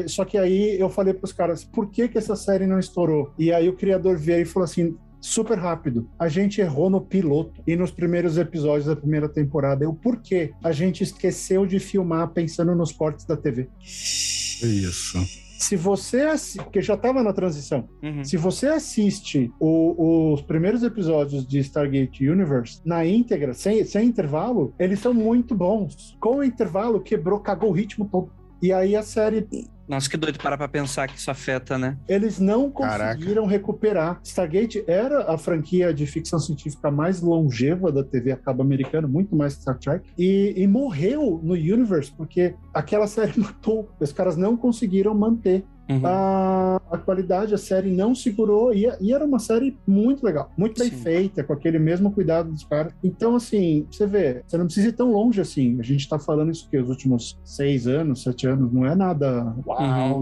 Só que aí eu falei pros caras, por que essa série não estourou? E aí o criador veio e falou assim, super rápido, a gente errou no piloto e nos primeiros episódios da primeira temporada. Por quê? A gente esqueceu de filmar pensando nos cortes da TV. Isso. Se você porque já estava na transição, se você assiste os primeiros episódios de Stargate Universe na íntegra, sem intervalo, eles são muito bons. Com o intervalo, cagou o ritmo todo. E aí a série... Nossa, que doido parar pra pensar que isso afeta, né? Eles não conseguiram recuperar. Stargate era a franquia de ficção científica mais longeva da TV a cabo americana, muito mais que Star Trek, e morreu no Universe, porque aquela série matou. Os caras não conseguiram manter a qualidade, a série não segurou, e era uma série muito legal, muito bem feita, com aquele mesmo cuidado dos caras. Então, assim, você vê, você não precisa ir tão longe assim. A gente tá falando isso que os últimos 6 anos, 7 anos, não é nada,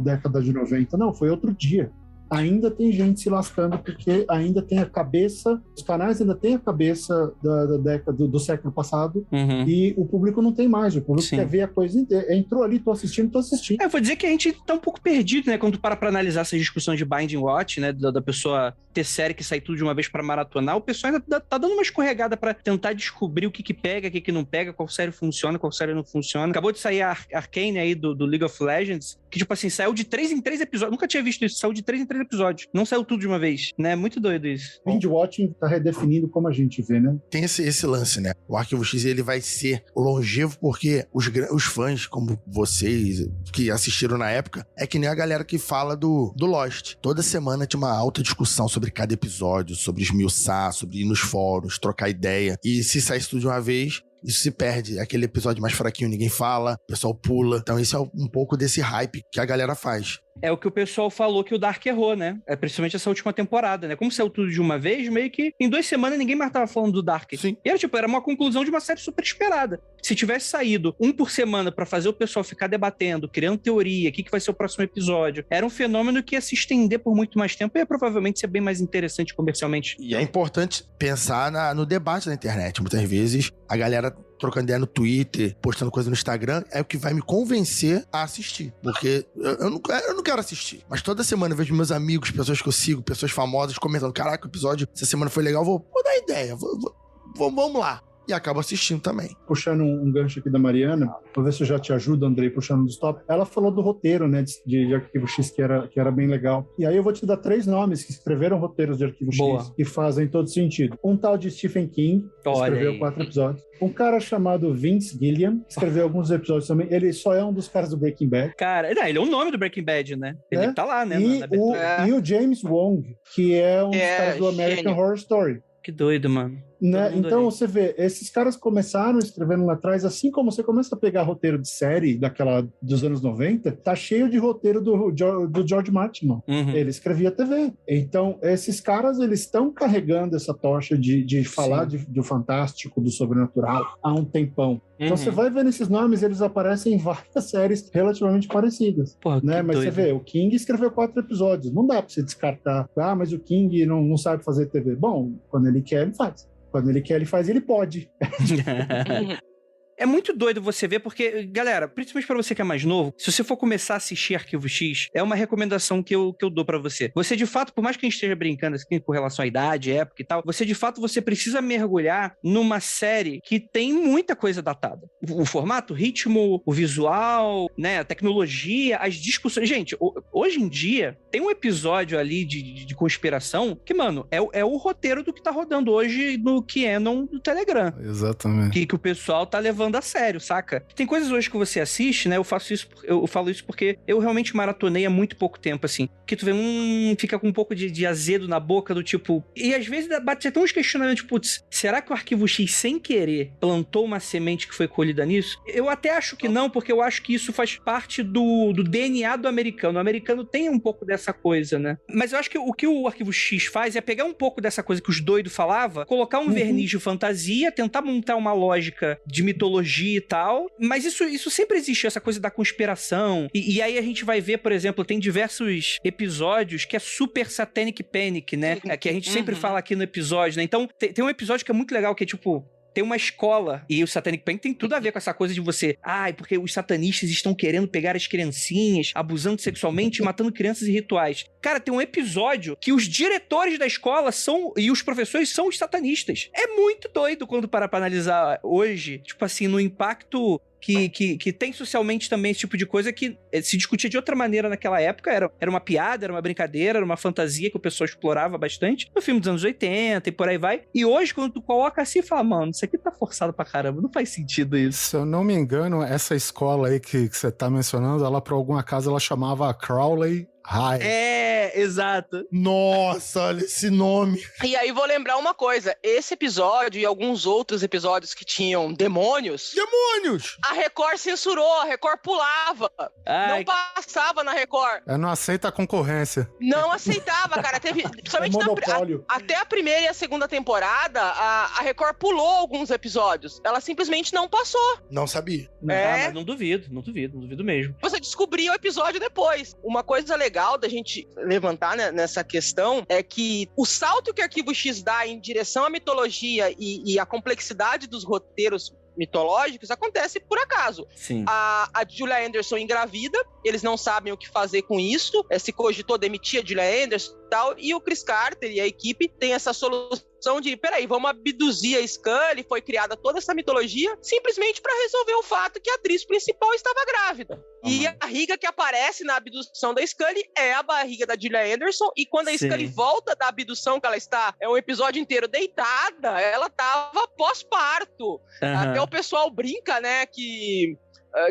década de 90, não, foi outro dia. Ainda tem gente se lascando porque ainda tem a cabeça, os canais ainda têm a cabeça da década do século passado, e o público não tem mais, o público quer ver a coisa inteira. Entrou ali, tô assistindo. Eu vou dizer que a gente tá um pouco perdido, né, quando tu para pra analisar essa discussão de Binding Watch, né, da pessoa ter série que sai tudo de uma vez pra maratonar. O pessoal ainda tá dando uma escorregada pra tentar descobrir o que pega, o que não pega, qual série funciona, qual série não funciona. Acabou de sair a Arcane aí do League of Legends, que tipo assim, saiu de 3 em 3 episódios, nunca tinha visto isso, saiu de 3 em 3 3 episódios. Não saiu tudo de uma vez, né? Muito doido isso. Binge watching tá redefinindo como a gente vê, né? Tem esse lance, né? O Arquivo X, ele vai ser longevo porque os fãs, como vocês, que assistiram na época, é que nem a galera que fala do Lost. Toda semana tinha uma alta discussão sobre cada episódio, sobre esmiuçar, sobre ir nos fóruns, trocar ideia. E se saísse tudo de uma vez, isso se perde. Aquele episódio mais fraquinho, ninguém fala, o pessoal pula. Então isso é um pouco desse hype que a galera faz. É o que o pessoal falou que o Dark errou, né? É principalmente essa última temporada, né? Como saiu tudo de uma vez, meio que em 2 semanas ninguém mais tava falando do Dark. Sim. E era uma conclusão de uma série super esperada. Se tivesse saído um por semana pra fazer o pessoal ficar debatendo, criando teoria, o que vai ser o próximo episódio, era um fenômeno que ia se estender por muito mais tempo e ia provavelmente ser bem mais interessante comercialmente. E é importante pensar no debate na internet. Muitas vezes a galera trocando ideia no Twitter, postando coisa no Instagram, é o que vai me convencer a assistir. Porque eu não quero assistir. Mas toda semana eu vejo meus amigos, pessoas que eu sigo, pessoas famosas comentando: caraca, o episódio essa semana foi legal, vou dar ideia, vamos lá. E acabo assistindo também. Puxando um gancho aqui da Mariana, vou ver se eu já te ajudo, Andrei, puxando dos top. Ela falou do roteiro, né, de Arquivo X, que era bem legal. E aí eu vou te dar 3 nomes que escreveram roteiros de Arquivo X que fazem todo sentido. Um tal de Stephen King, que escreveu 4 episódios. Um cara chamado Vince Gilliam, que escreveu alguns episódios também. Ele só é um dos caras do Breaking Bad. Cara, ele é o nome do Breaking Bad, né? Ele tá lá, né? E o James Wong, que é um dos caras do American Horror Story. Que doido, mano. Né? Então você vê, esses caras começaram escrevendo lá atrás, assim como você começa a pegar roteiro de série dos anos 90, tá cheio de roteiro do George Martin. Ele escrevia TV. Então esses caras, eles estão carregando essa tocha de falar do fantástico, do sobrenatural há um tempão. Então você vai vendo esses nomes, eles aparecem em várias séries relativamente parecidas. Porra, né? Mas doido. Você vê, o King escreveu 4 episódios, não dá pra você descartar, mas o King não sabe fazer TV. Bom, quando ele quer, ele faz. Quando ele quer, ele faz, ele pode. É muito doido você ver, porque, galera, principalmente pra você que é mais novo, se você for começar a assistir Arquivo X, é uma recomendação que eu dou pra você. Você, de fato, por mais que a gente esteja brincando assim, com relação à idade, época e tal, você, de fato, você precisa mergulhar numa série que tem muita coisa datada. O formato, o ritmo, o visual, né, a tecnologia, as discussões. Gente, hoje em dia, tem um episódio ali de conspiração que, mano, é o roteiro do que tá rodando hoje no QAnon do Telegram. Exatamente. Que o pessoal tá levando a sério, saca? Tem coisas hoje que você assiste, né? Eu falo isso porque eu realmente maratonei há muito pouco tempo, assim. Que tu vê, fica com um pouco de azedo na boca, do tipo... E às vezes bate até uns questionamentos, putz, será que o Arquivo X, sem querer, plantou uma semente que foi colhida nisso? Eu até acho que não, porque eu acho que isso faz parte do DNA do americano. O americano tem um pouco dessa coisa, né? Mas eu acho que o que o Arquivo X faz é pegar um pouco dessa coisa que os doidos falavam, colocar um verniz de fantasia, tentar montar uma lógica de mitologia e tal, mas isso sempre existe, essa coisa da conspiração, e aí a gente vai ver, por exemplo, tem diversos episódios que é super Satanic Panic, né, que a gente sempre fala aqui no episódio, né, então tem um episódio que é muito legal, que é tipo, tem uma escola, e o Satanic Panic tem tudo a ver com essa coisa de você, porque os satanistas estão querendo pegar as criancinhas, abusando sexualmente, matando crianças em rituais. Cara, tem um episódio que os diretores da escola e os professores são os satanistas. É muito doido quando parar pra analisar hoje, tipo assim, no impacto que tem socialmente também esse tipo de coisa que se discutia de outra maneira naquela época, era uma piada, era uma brincadeira, era uma fantasia que o pessoal explorava bastante no filme dos anos 80 e por aí vai. E hoje, quando tu coloca assim, fala, mano, isso aqui tá forçado pra caramba, não faz sentido isso. Se eu não me engano, essa escola aí que você tá mencionando, ela por algum acaso, ela chamava Crowley High. É, exato. Nossa, olha esse nome. E aí vou lembrar uma coisa, esse episódio e alguns outros episódios que tinham demônios... Demônios! A Record censurou, a Record pulava. Não passava na Record. Ela não aceita a concorrência. Não aceitava, cara. Teve, principalmente até a primeira e a segunda temporada, a Record pulou alguns episódios. Ela simplesmente não passou. Não sabia. Mas não duvido mesmo. Você descobriu o episódio depois. Uma coisa legal da gente levantar, né, nessa questão é que o salto que o Arquivo X dá em direção à mitologia e a complexidade dos roteiros mitológicos acontece por acaso. Sim. A Julia Anderson engravida, eles não sabem o que fazer com isso, se cogitou demitir a Julia Anderson, tal, e o Chris Carter e a equipe tem essa solução de, peraí, vamos abduzir a Scully, foi criada toda essa mitologia, simplesmente para resolver o fato que a atriz principal estava grávida. E a barriga que aparece na abdução da Scully é a barriga da Gillian Anderson, e quando a Scully volta da abdução, que ela está, um episódio inteiro deitada, ela tava pós-parto. Até o pessoal brinca, né, que...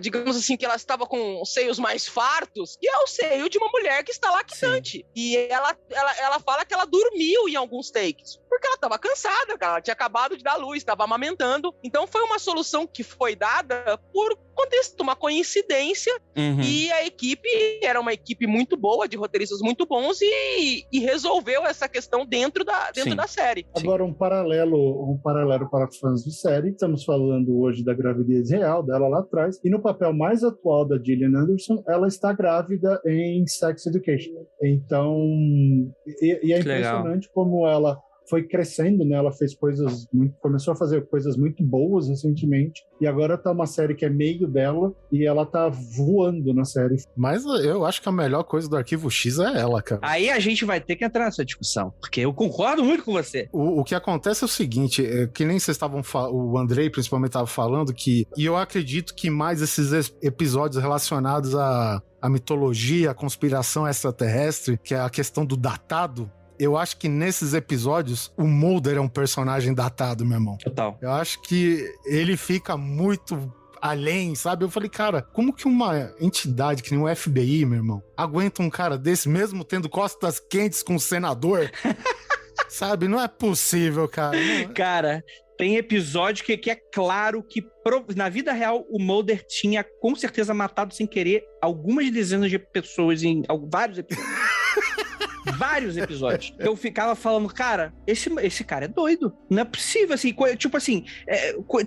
digamos assim, que ela estava com seios mais fartos, que é o seio de uma mulher que está lactante. Sim. E ela fala que ela dormiu em alguns takes, porque ela estava cansada, ela tinha acabado de dar luz, estava amamentando. Então foi uma solução que foi dada por contexto, uma coincidência, e a equipe era uma equipe muito boa, de roteiristas muito bons, e resolveu essa questão dentro da série. Agora, um paralelo para fãs de série, estamos falando hoje da gravidez real dela lá atrás, e no papel mais atual da Gillian Anderson, ela está grávida em Sex Education. Então, e é impressionante como ela foi crescendo, né? Ela começou a fazer coisas muito boas recentemente, e agora tá uma série que é meio dela, e ela tá voando na série. Mas eu acho que a melhor coisa do Arquivo X é ela, cara. Aí a gente vai ter que entrar nessa discussão, porque eu concordo muito com você. O que acontece é o seguinte, que nem vocês estavam o Andrei principalmente estava falando, e eu acredito que mais esses episódios relacionados à mitologia, à conspiração extraterrestre, que é a questão do datado, eu acho que nesses episódios o Mulder é um personagem datado, meu irmão. Total. Eu acho que ele fica muito além, sabe? Eu falei, cara, como que uma entidade que nem o FBI, meu irmão, aguenta um cara desse, mesmo tendo costas quentes com o senador? Sabe? Não é possível, cara. Cara, tem episódio que é claro que na vida real o Mulder tinha com certeza matado sem querer algumas dezenas de pessoas em vários episódios. Vários episódios. Eu ficava falando, cara, esse cara é doido. Não é possível, assim, tipo assim,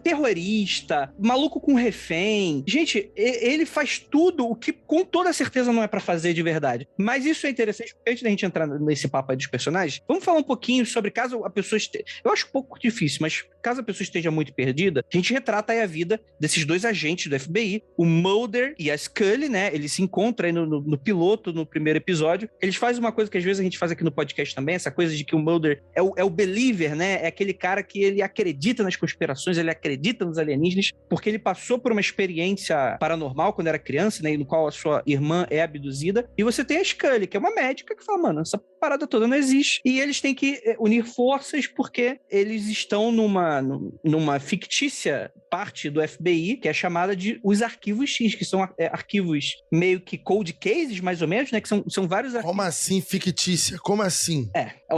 terrorista, maluco com refém. Gente, ele faz tudo o que com toda certeza não é pra fazer de verdade. Mas isso é interessante, porque antes da gente entrar nesse papo aí dos personagens, vamos falar um pouquinho sobre caso a pessoa esteja... Eu acho um pouco difícil, mas caso a pessoa esteja muito perdida, a gente retrata aí a vida desses dois agentes do FBI, o Mulder e a Scully, né? Eles se encontram aí no piloto, no primeiro episódio. Eles fazem uma coisa que às vezes a gente faz aqui no podcast também, essa coisa de que o Mulder é o believer, né? É aquele cara que ele acredita nas conspirações, ele acredita nos alienígenas, porque ele passou por uma experiência paranormal quando era criança, né? No qual a sua irmã é abduzida. E você tem a Scully, que é uma médica que fala, mano, essa parada toda não existe. E eles têm que unir forças porque eles estão numa fictícia parte do FBI, que é chamada de os arquivos X, que são arquivos meio que cold cases, mais ou menos, né? Que são vários arquivos. Como assim fictícia? Como assim?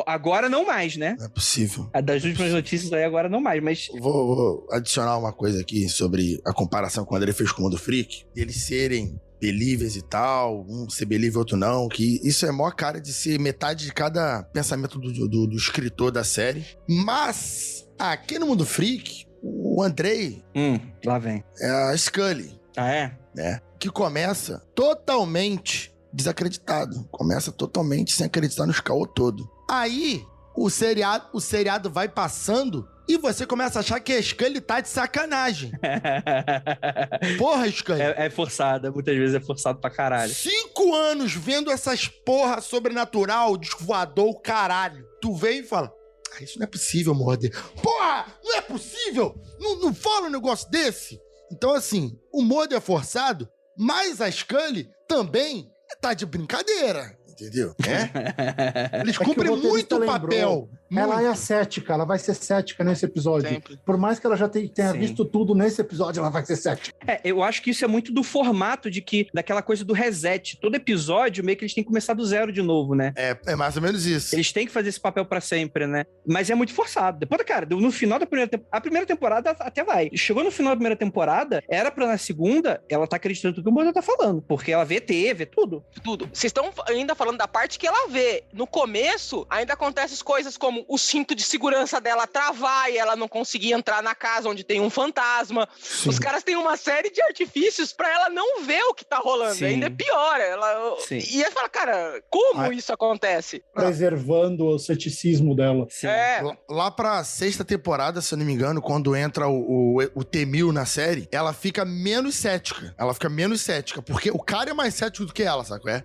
Agora não mais, né? Não é possível. Das últimas notícias aí agora não mais, mas... Vou adicionar uma coisa aqui sobre a comparação que o André fez com o Mundo Freak. Eles serem believers e tal, um ser believer, outro não, que isso é maior cara de ser metade de cada pensamento do escritor da série. Mas, aqui no Mundo Freak, o Andrei... lá vem. É a Scully. Ah, é? É. Que começa totalmente desacreditado. Começa totalmente sem acreditar nos caô todo. Aí, o seriado vai passando e você começa a achar que a Scully tá de sacanagem. Porra, Scully. É forçada, muitas vezes é forçado pra caralho. 5 anos vendo essas porra sobrenatural, desvoador, caralho. Tu vem e fala, isso não é possível, Mulder. Porra, não é possível. Não fala um negócio desse. Então, assim, o Mulder é forçado, mas a Scully também tá de brincadeira. Entendeu? Eles cumprem muito o papel. Ela é cética, ela vai ser cética nesse episódio. Sempre. Por mais que ela já tenha visto tudo nesse episódio, ela vai ser cética. Eu acho que isso é muito do formato daquela coisa do reset. Todo episódio, meio que eles têm que começar do zero de novo, né? É mais ou menos isso. Eles têm que fazer esse papel pra sempre, né? Mas é muito forçado. Depois, cara, no final da primeira temporada até vai. Chegou no final da primeira temporada, era pra na segunda, ela tá acreditando tudo que o Mulder tá falando. Porque ela vê tudo. Tudo. Vocês estão ainda falando da parte que ela vê. No começo, ainda acontecem coisas como como o cinto de segurança dela travar e ela não conseguir entrar na casa onde tem um fantasma. Sim. Os caras têm uma série de artifícios pra ela não ver o que tá rolando. Sim. Ainda é pior. E aí fala, cara, como isso acontece? Preservando o ceticismo dela. Sim. Lá pra 6ª temporada, se eu não me engano, quando entra o T-1000 na série, ela fica menos cética. Porque o cara é mais cético do que ela, sabe qual é?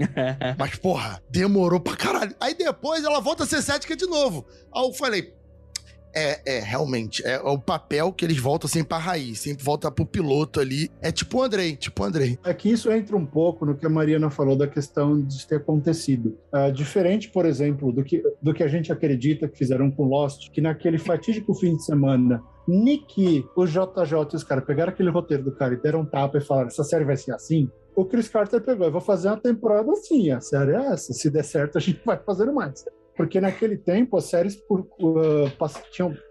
Mas, porra, demorou pra caralho. Aí depois ela volta a ser cética de novo. Aí eu falei, realmente, é o papel que eles voltam sempre pra raiz, sempre volta pro piloto ali. É tipo o Andrei. É que isso entra um pouco no que a Mariana falou da questão de ter acontecido. Diferente, por exemplo, do que a gente acredita que fizeram com Lost, que naquele fatídico fim de semana, Nick, o JJ e os caras pegaram aquele roteiro do cara e deram um tapa e falaram, essa série vai ser assim? O Chris Carter pegou, eu vou fazer uma temporada assim, a série é essa, se der certo a gente vai fazer mais. Porque naquele tempo as séries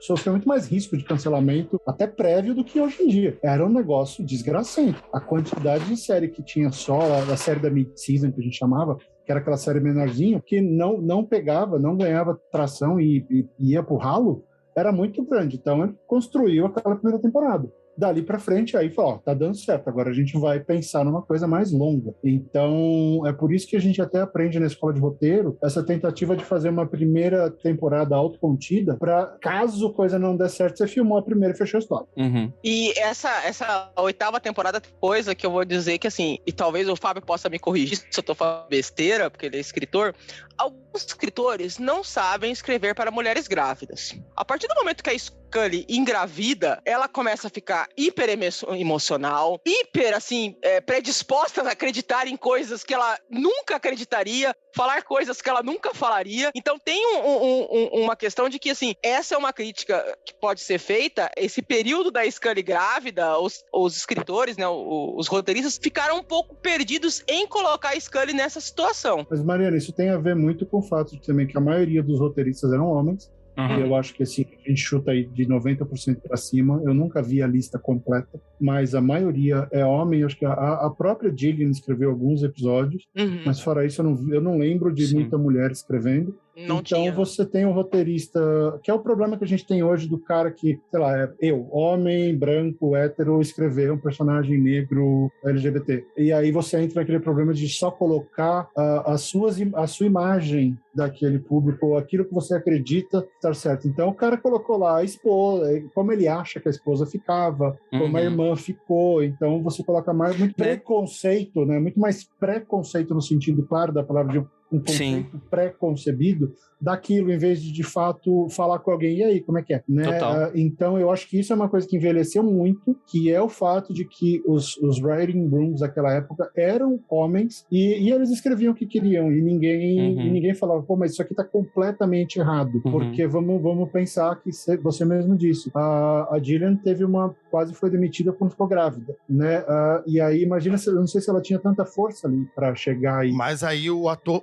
sofriam muito mais risco de cancelamento, até prévio, do que hoje em dia. Era um negócio desgracento. A quantidade de série que tinha só, a série da mid-season que a gente chamava, que era aquela série menorzinha, que não pegava, não ganhava tração e ia pro ralo, era muito grande. Então ele construiu aquela primeira temporada. Dali pra frente, aí falou, tá dando certo, agora a gente vai pensar numa coisa mais longa. Então, é por isso que a gente até aprende na escola de roteiro essa tentativa de fazer uma primeira temporada autocontida pra, caso coisa não der certo, você filmou a primeira e fechou a história. Uhum. E essa 8ª temporada, coisa que eu vou dizer que, assim, e talvez o Fábio possa me corrigir se eu tô falando besteira, porque ele é escritor, alguns escritores não sabem escrever para mulheres grávidas. A partir do momento que a Scully engravida, ela começa a ficar hiper emocional, hiper, assim, predisposta a acreditar em coisas que ela nunca acreditaria, falar coisas que ela nunca falaria. Então tem uma questão de que, assim, essa é uma crítica que pode ser feita. Esse período da Scully grávida, os escritores, né, os roteiristas, ficaram um pouco perdidos em colocar a Scully nessa situação. Mas, Mariana, isso tem a ver muito com o fato de também que a maioria dos roteiristas eram homens. Uhum. Eu acho que assim, a gente chuta aí de 90% para cima. Eu nunca vi a lista completa, mas a maioria é homem. Eu acho que a própria Gillian escreveu alguns episódios, mas fora isso eu não lembro de muita mulher escrevendo. Não então tinha. Você tem um roteirista, que é o problema que a gente tem hoje do cara que, sei lá, homem, branco, hétero, escrever um personagem negro LGBT. E aí você entra naquele problema de só colocar a sua imagem daquele público, ou aquilo que você acredita estar certo. Então o cara colocou lá a esposa, como ele acha que a esposa ficava, como a irmã ficou. Então você coloca muito preconceito, né? Muito mais preconceito no sentido claro da palavra, de um conceito pré-concebido daquilo, em vez de fato falar com alguém, e aí, como é que é? Né? Então eu acho que isso é uma coisa que envelheceu muito, que é o fato de que os writing rooms daquela época eram homens, e eles escreviam o que queriam, e ninguém falava, pô, mas isso aqui tá completamente errado, porque vamos pensar que você mesmo disse, a Gillian quase foi demitida quando ficou grávida, né? E aí, imagina, eu não sei se ela tinha tanta força ali pra chegar aí. Mas aí o ator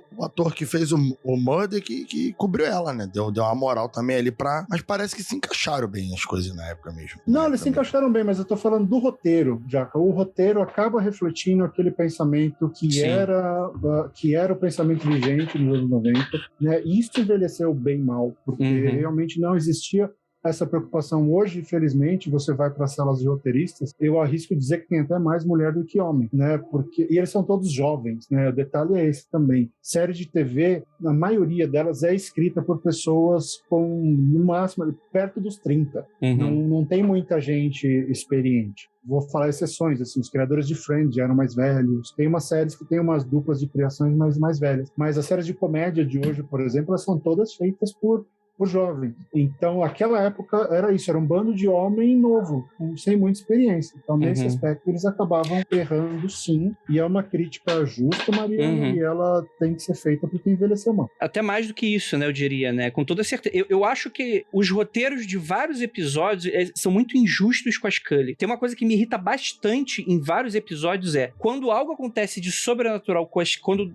que fez o Murder que cobriu ela, né? Deu uma moral também ali pra... Mas parece que se encaixaram bem as coisas na época mesmo. Não, eles se encaixaram bem, mas eu tô falando do roteiro, Jaca. O roteiro acaba refletindo aquele pensamento que era o pensamento vigente nos anos 90, né? E isso envelheceu bem mal, porque realmente não existia essa preocupação. Hoje, infelizmente, você vai para as salas de roteiristas, eu arrisco dizer que tem até mais mulher do que homem, né? E eles são todos jovens, né? O detalhe é esse também. Série de TV, a maioria delas é escrita por pessoas com, no máximo, perto dos 30. Não tem muita gente experiente. Vou falar exceções, assim, os criadores de Friends já eram mais velhos. Tem umas séries que tem umas duplas de criações mais velhas. Mas as séries de comédia de hoje, por exemplo, elas são todas feitas por jovem. Então, aquela época era isso, era um bando de homem novo, sem muita experiência. Então, nesse aspecto, eles acabavam errando, sim. E é uma crítica justa, Mariana, e ela tem que ser feita porque envelheceu mal. Até mais do que isso, né, eu diria, né? Com toda certeza. Eu acho que os roteiros de vários episódios são muito injustos com a Scully. Tem uma coisa que me irrita bastante em vários episódios, quando algo acontece de sobrenatural com quando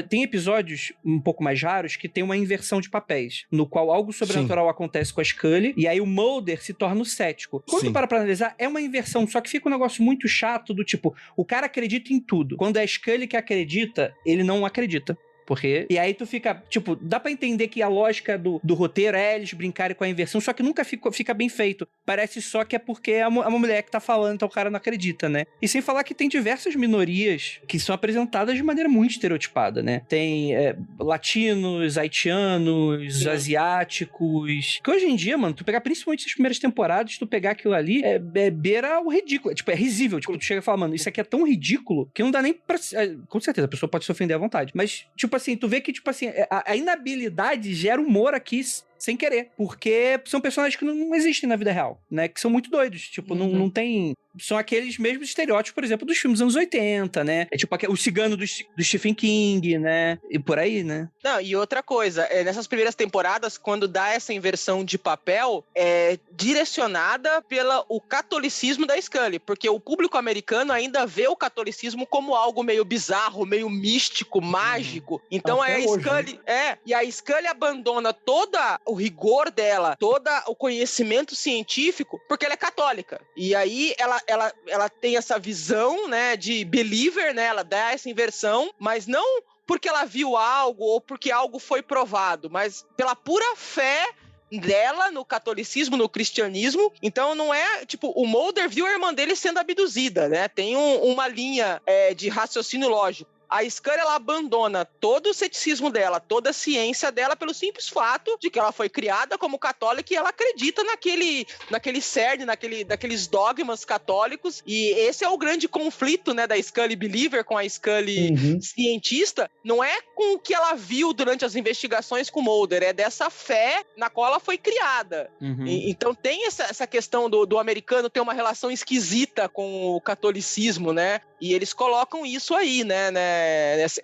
tem episódios um pouco mais raros que tem uma inversão de papéis, no qual algo sobrenatural acontece com a Scully, e aí o Mulder se torna o cético. Quando tu para pra analisar, é uma inversão, só que fica um negócio muito chato do tipo, o cara acredita em tudo. Quando é a Scully que acredita, ele não acredita. Porque... E aí tu fica, tipo, dá pra entender que a lógica do roteiro é eles brincarem com a inversão, só que nunca fica bem feito. Parece só que é porque é uma mulher que tá falando, então o cara não acredita, né? E sem falar que tem diversas minorias que são apresentadas de maneira muito estereotipada, né? Tem latinos, haitianos, asiáticos... Que hoje em dia, mano, tu pegar principalmente as primeiras temporadas, tu pegar aquilo ali, beira o ridículo. Tipo, é risível. Tipo, tu chega e fala, mano, isso aqui é tão ridículo que não dá nem pra... Com certeza, a pessoa pode se ofender à vontade. Mas, tipo assim, tu vê que, tipo assim, a inabilidade gera humor aqui sem querer. Porque são personagens que não existem na vida real, né? Que são muito doidos. Tipo, não tem... São aqueles mesmos estereótipos, por exemplo, dos filmes dos anos 80, né? É tipo o cigano do Stephen King, né? E por aí, né? Não, e outra coisa, nessas primeiras temporadas, quando dá essa inversão de papel, é direcionada pelo catolicismo da Scully, porque o público americano ainda vê o catolicismo como algo meio bizarro, meio místico, mágico. Então Até a hoje, Scully... E a Scully abandona todo o rigor dela, todo o conhecimento científico, porque ela é católica. E aí ela tem essa visão, né, de believer, né, ela dá essa inversão, mas não porque ela viu algo ou porque algo foi provado, mas pela pura fé dela no catolicismo, no cristianismo. Então não é, tipo, o Mulder viu a irmã dele sendo abduzida, né, tem uma linha de raciocínio lógico. A Scully, ela abandona todo o ceticismo dela, toda a ciência dela, pelo simples fato de que ela foi criada como católica e ela acredita naquele cerne, daqueles dogmas católicos. E esse é o grande conflito, né, da Scully believer com a Scully cientista. Não é com o que ela viu durante as investigações com o Mulder, é dessa fé na qual ela foi criada. Então tem essa questão do americano ter uma relação esquisita com o catolicismo, né? E eles colocam isso aí, né?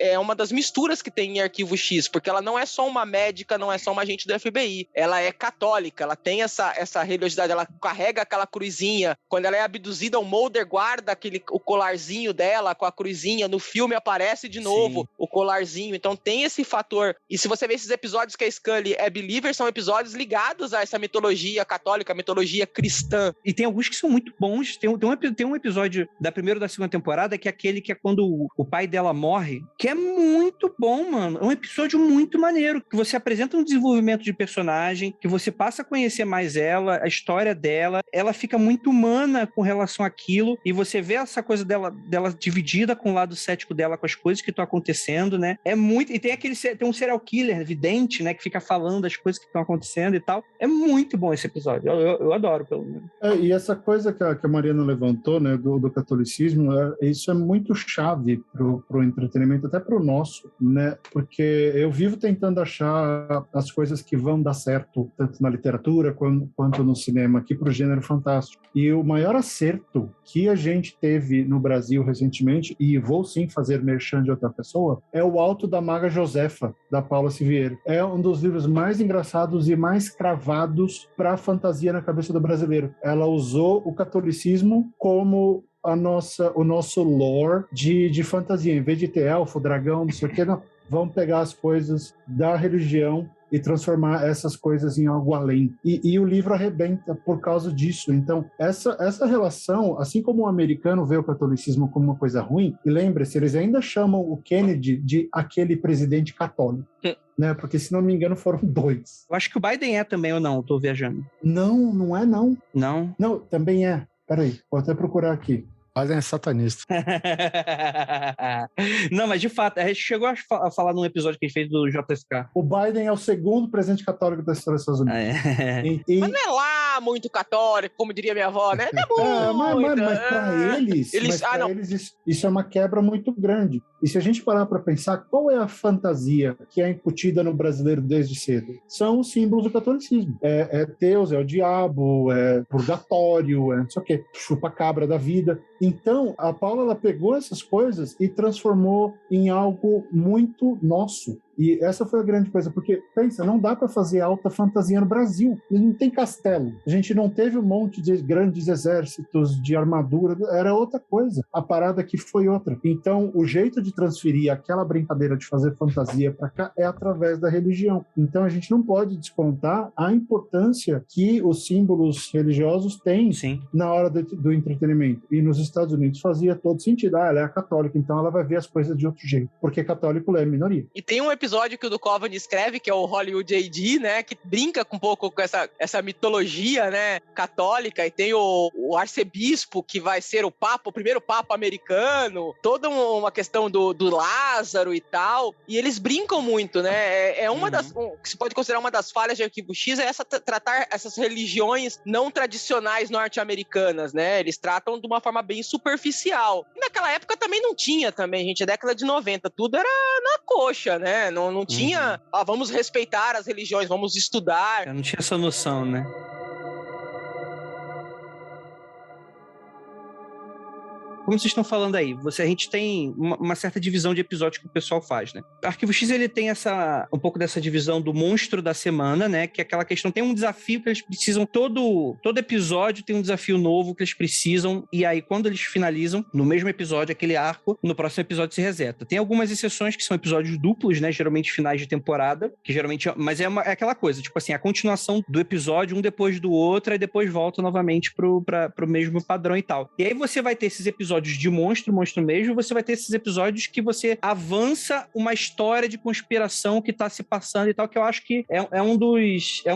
É uma das misturas que tem em Arquivo X, porque ela não é só uma médica, não é só uma agente do FBI. Ela é católica, ela tem essa religiosidade, ela carrega aquela cruzinha. Quando ela é abduzida, o Mulder guarda o colarzinho dela com a cruzinha. No filme aparece de novo o colarzinho. Então tem esse fator. E se você vê esses episódios que a Scully é believer, são episódios ligados a essa mitologia católica, mitologia cristã. E tem alguns que são muito bons. Tem um episódio da primeira ou da segunda temporada que é aquele que é quando o pai dela morre, que é muito bom, mano. É um episódio muito maneiro, que você apresenta um desenvolvimento de personagem, que você passa a conhecer mais ela, a história dela, ela fica muito humana com relação àquilo, e você vê essa coisa dela dividida com o lado cético dela, com as coisas que estão acontecendo, né? É muito... E tem um serial killer vidente, né, que fica falando as coisas que estão acontecendo e tal. É muito bom esse episódio. Eu adoro, pelo menos. E essa coisa que a Mariana levantou, né, do catolicismo, isso é muito chave pro entretenimento, até pro nosso, né? Porque eu vivo tentando achar as coisas que vão dar certo, tanto na literatura quanto no cinema, aqui pro gênero fantástico. E o maior acerto que a gente teve no Brasil recentemente, e vou sim fazer merchan de outra pessoa, é O Alto da Maga Josefa, da Paula Siviero. É um dos livros mais engraçados e mais cravados para a fantasia na cabeça do brasileiro. Ela usou o catolicismo como o nosso lore de fantasia. Em vez de ter elfo, dragão, não sei o que, não. Vamos pegar as coisas da religião e transformar essas coisas em algo além. E o livro arrebenta por causa disso. Então, essa relação, assim como o americano vê o catolicismo como uma coisa ruim, e lembre-se, eles ainda chamam o Kennedy de aquele presidente católico. Né? Porque, se não me engano, foram 2. Eu acho que o Biden é também, ou não? Tô viajando. Não é, não. Não? Não, também é. Peraí, vou até procurar aqui. Biden é satanista. Não, mas de fato, a gente chegou a falar num episódio que a gente fez do JSK. O Biden é o segundo presidente católico da história dos Estados Unidos. Mas não é lá muito católico, como diria minha avó, né? Não é muito. Mas para eles, isso é uma quebra muito grande. E se a gente parar para pensar, qual é a fantasia que é incutida no brasileiro desde cedo? São os símbolos do catolicismo. É Deus, é o diabo, é purgatório, é não sei o quê, chupa-cabra da vida. Então, a Paula, ela pegou essas coisas e transformou em algo muito nosso. E essa foi a grande coisa, porque, pensa, não dá para fazer alta fantasia no Brasil. Não tem castelo. A gente não teve um monte de grandes exércitos de armadura. Era outra coisa. A parada aqui foi outra. Então, o jeito de transferir aquela brincadeira de fazer fantasia para cá é através da religião. Então, a gente não pode descontar a importância que os símbolos religiosos têm na hora do entretenimento. E nos Estados Unidos fazia todo sentido. Ela é católica, então ela vai ver as coisas de outro jeito, porque católico é minoria. E tem um episódio que o Duchovny escreve, que é o Hollywood AD, né, que brinca um pouco com essa mitologia, né, católica, e tem o arcebispo que vai ser o primeiro papa americano, toda uma questão do Lázaro e tal, e eles brincam muito, né, é uma das, que se pode considerar uma das falhas de Arquivo X, é tratar essas religiões não tradicionais norte-americanas, né, eles tratam de uma forma bem superficial. E naquela época também não tinha, gente, a década de 90, tudo era na coxa, né, não tinha, vamos respeitar as religiões, vamos estudar. Eu não tinha essa noção, né? Como vocês estão falando aí, a gente tem uma certa divisão de episódios que o pessoal faz, né? O Arquivo X, ele tem um pouco dessa divisão do monstro da semana, né? Que é aquela questão, tem um desafio que eles precisam, todo episódio tem um desafio novo que eles precisam, e aí quando eles finalizam, no mesmo episódio, aquele arco, no próximo episódio se reseta. Tem algumas exceções que são episódios duplos, né? Geralmente finais de temporada, que geralmente... Mas é aquela coisa, tipo assim, a continuação do episódio, um depois do outro, e depois volta novamente pro mesmo padrão e tal. E aí você vai ter esses episódios de monstro mesmo, você vai ter esses episódios que você avança uma história de conspiração que tá se passando e tal, que eu acho que é um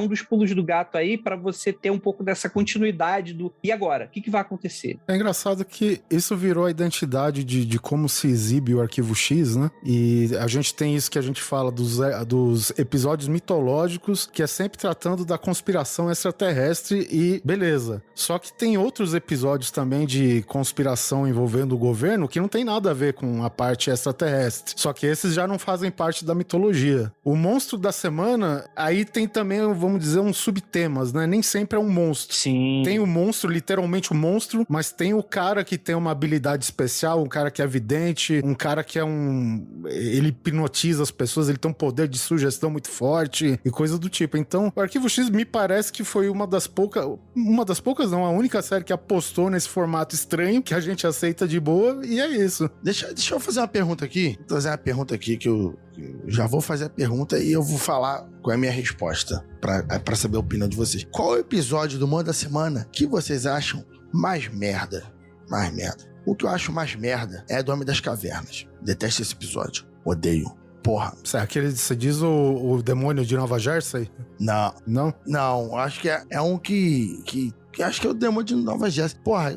dos pulos do gato aí, pra você ter um pouco dessa continuidade do... E agora? O que vai acontecer? É engraçado que isso virou a identidade de como se exibe o Arquivo X, né? E a gente tem isso que a gente fala dos episódios mitológicos, que é sempre tratando da conspiração extraterrestre e beleza. Só que tem outros episódios também de conspiração envolvendo o governo que não tem nada a ver com a parte extraterrestre. Só que esses já não fazem parte da mitologia. O monstro da semana, aí tem também, vamos dizer, uns subtemas, né? Nem sempre é um monstro. Sim. Tem o monstro, literalmente o monstro, mas tem o cara que tem uma habilidade especial, um cara que é vidente, um cara que ele hipnotiza as pessoas, ele tem um poder de sugestão muito forte e coisa do tipo. Então, o Arquivo X me parece que foi uma das poucas não, a única série que apostou nesse formato estranho, que a gente aceita de boa, e é isso. Deixa eu fazer uma pergunta aqui. Vou fazer uma pergunta aqui que eu já vou fazer a pergunta e eu vou falar qual é a minha resposta pra saber a opinião de vocês. Qual é o episódio do Monstro da Semana que vocês acham mais merda? Mais merda. O que eu acho mais merda é do Homem das Cavernas. Detesto esse episódio. Odeio. Porra. Você diz o demônio de Nova Jersey? Não. Não? Não, acho que é um que acho que é o Demônio de Nova Jersey. Porra,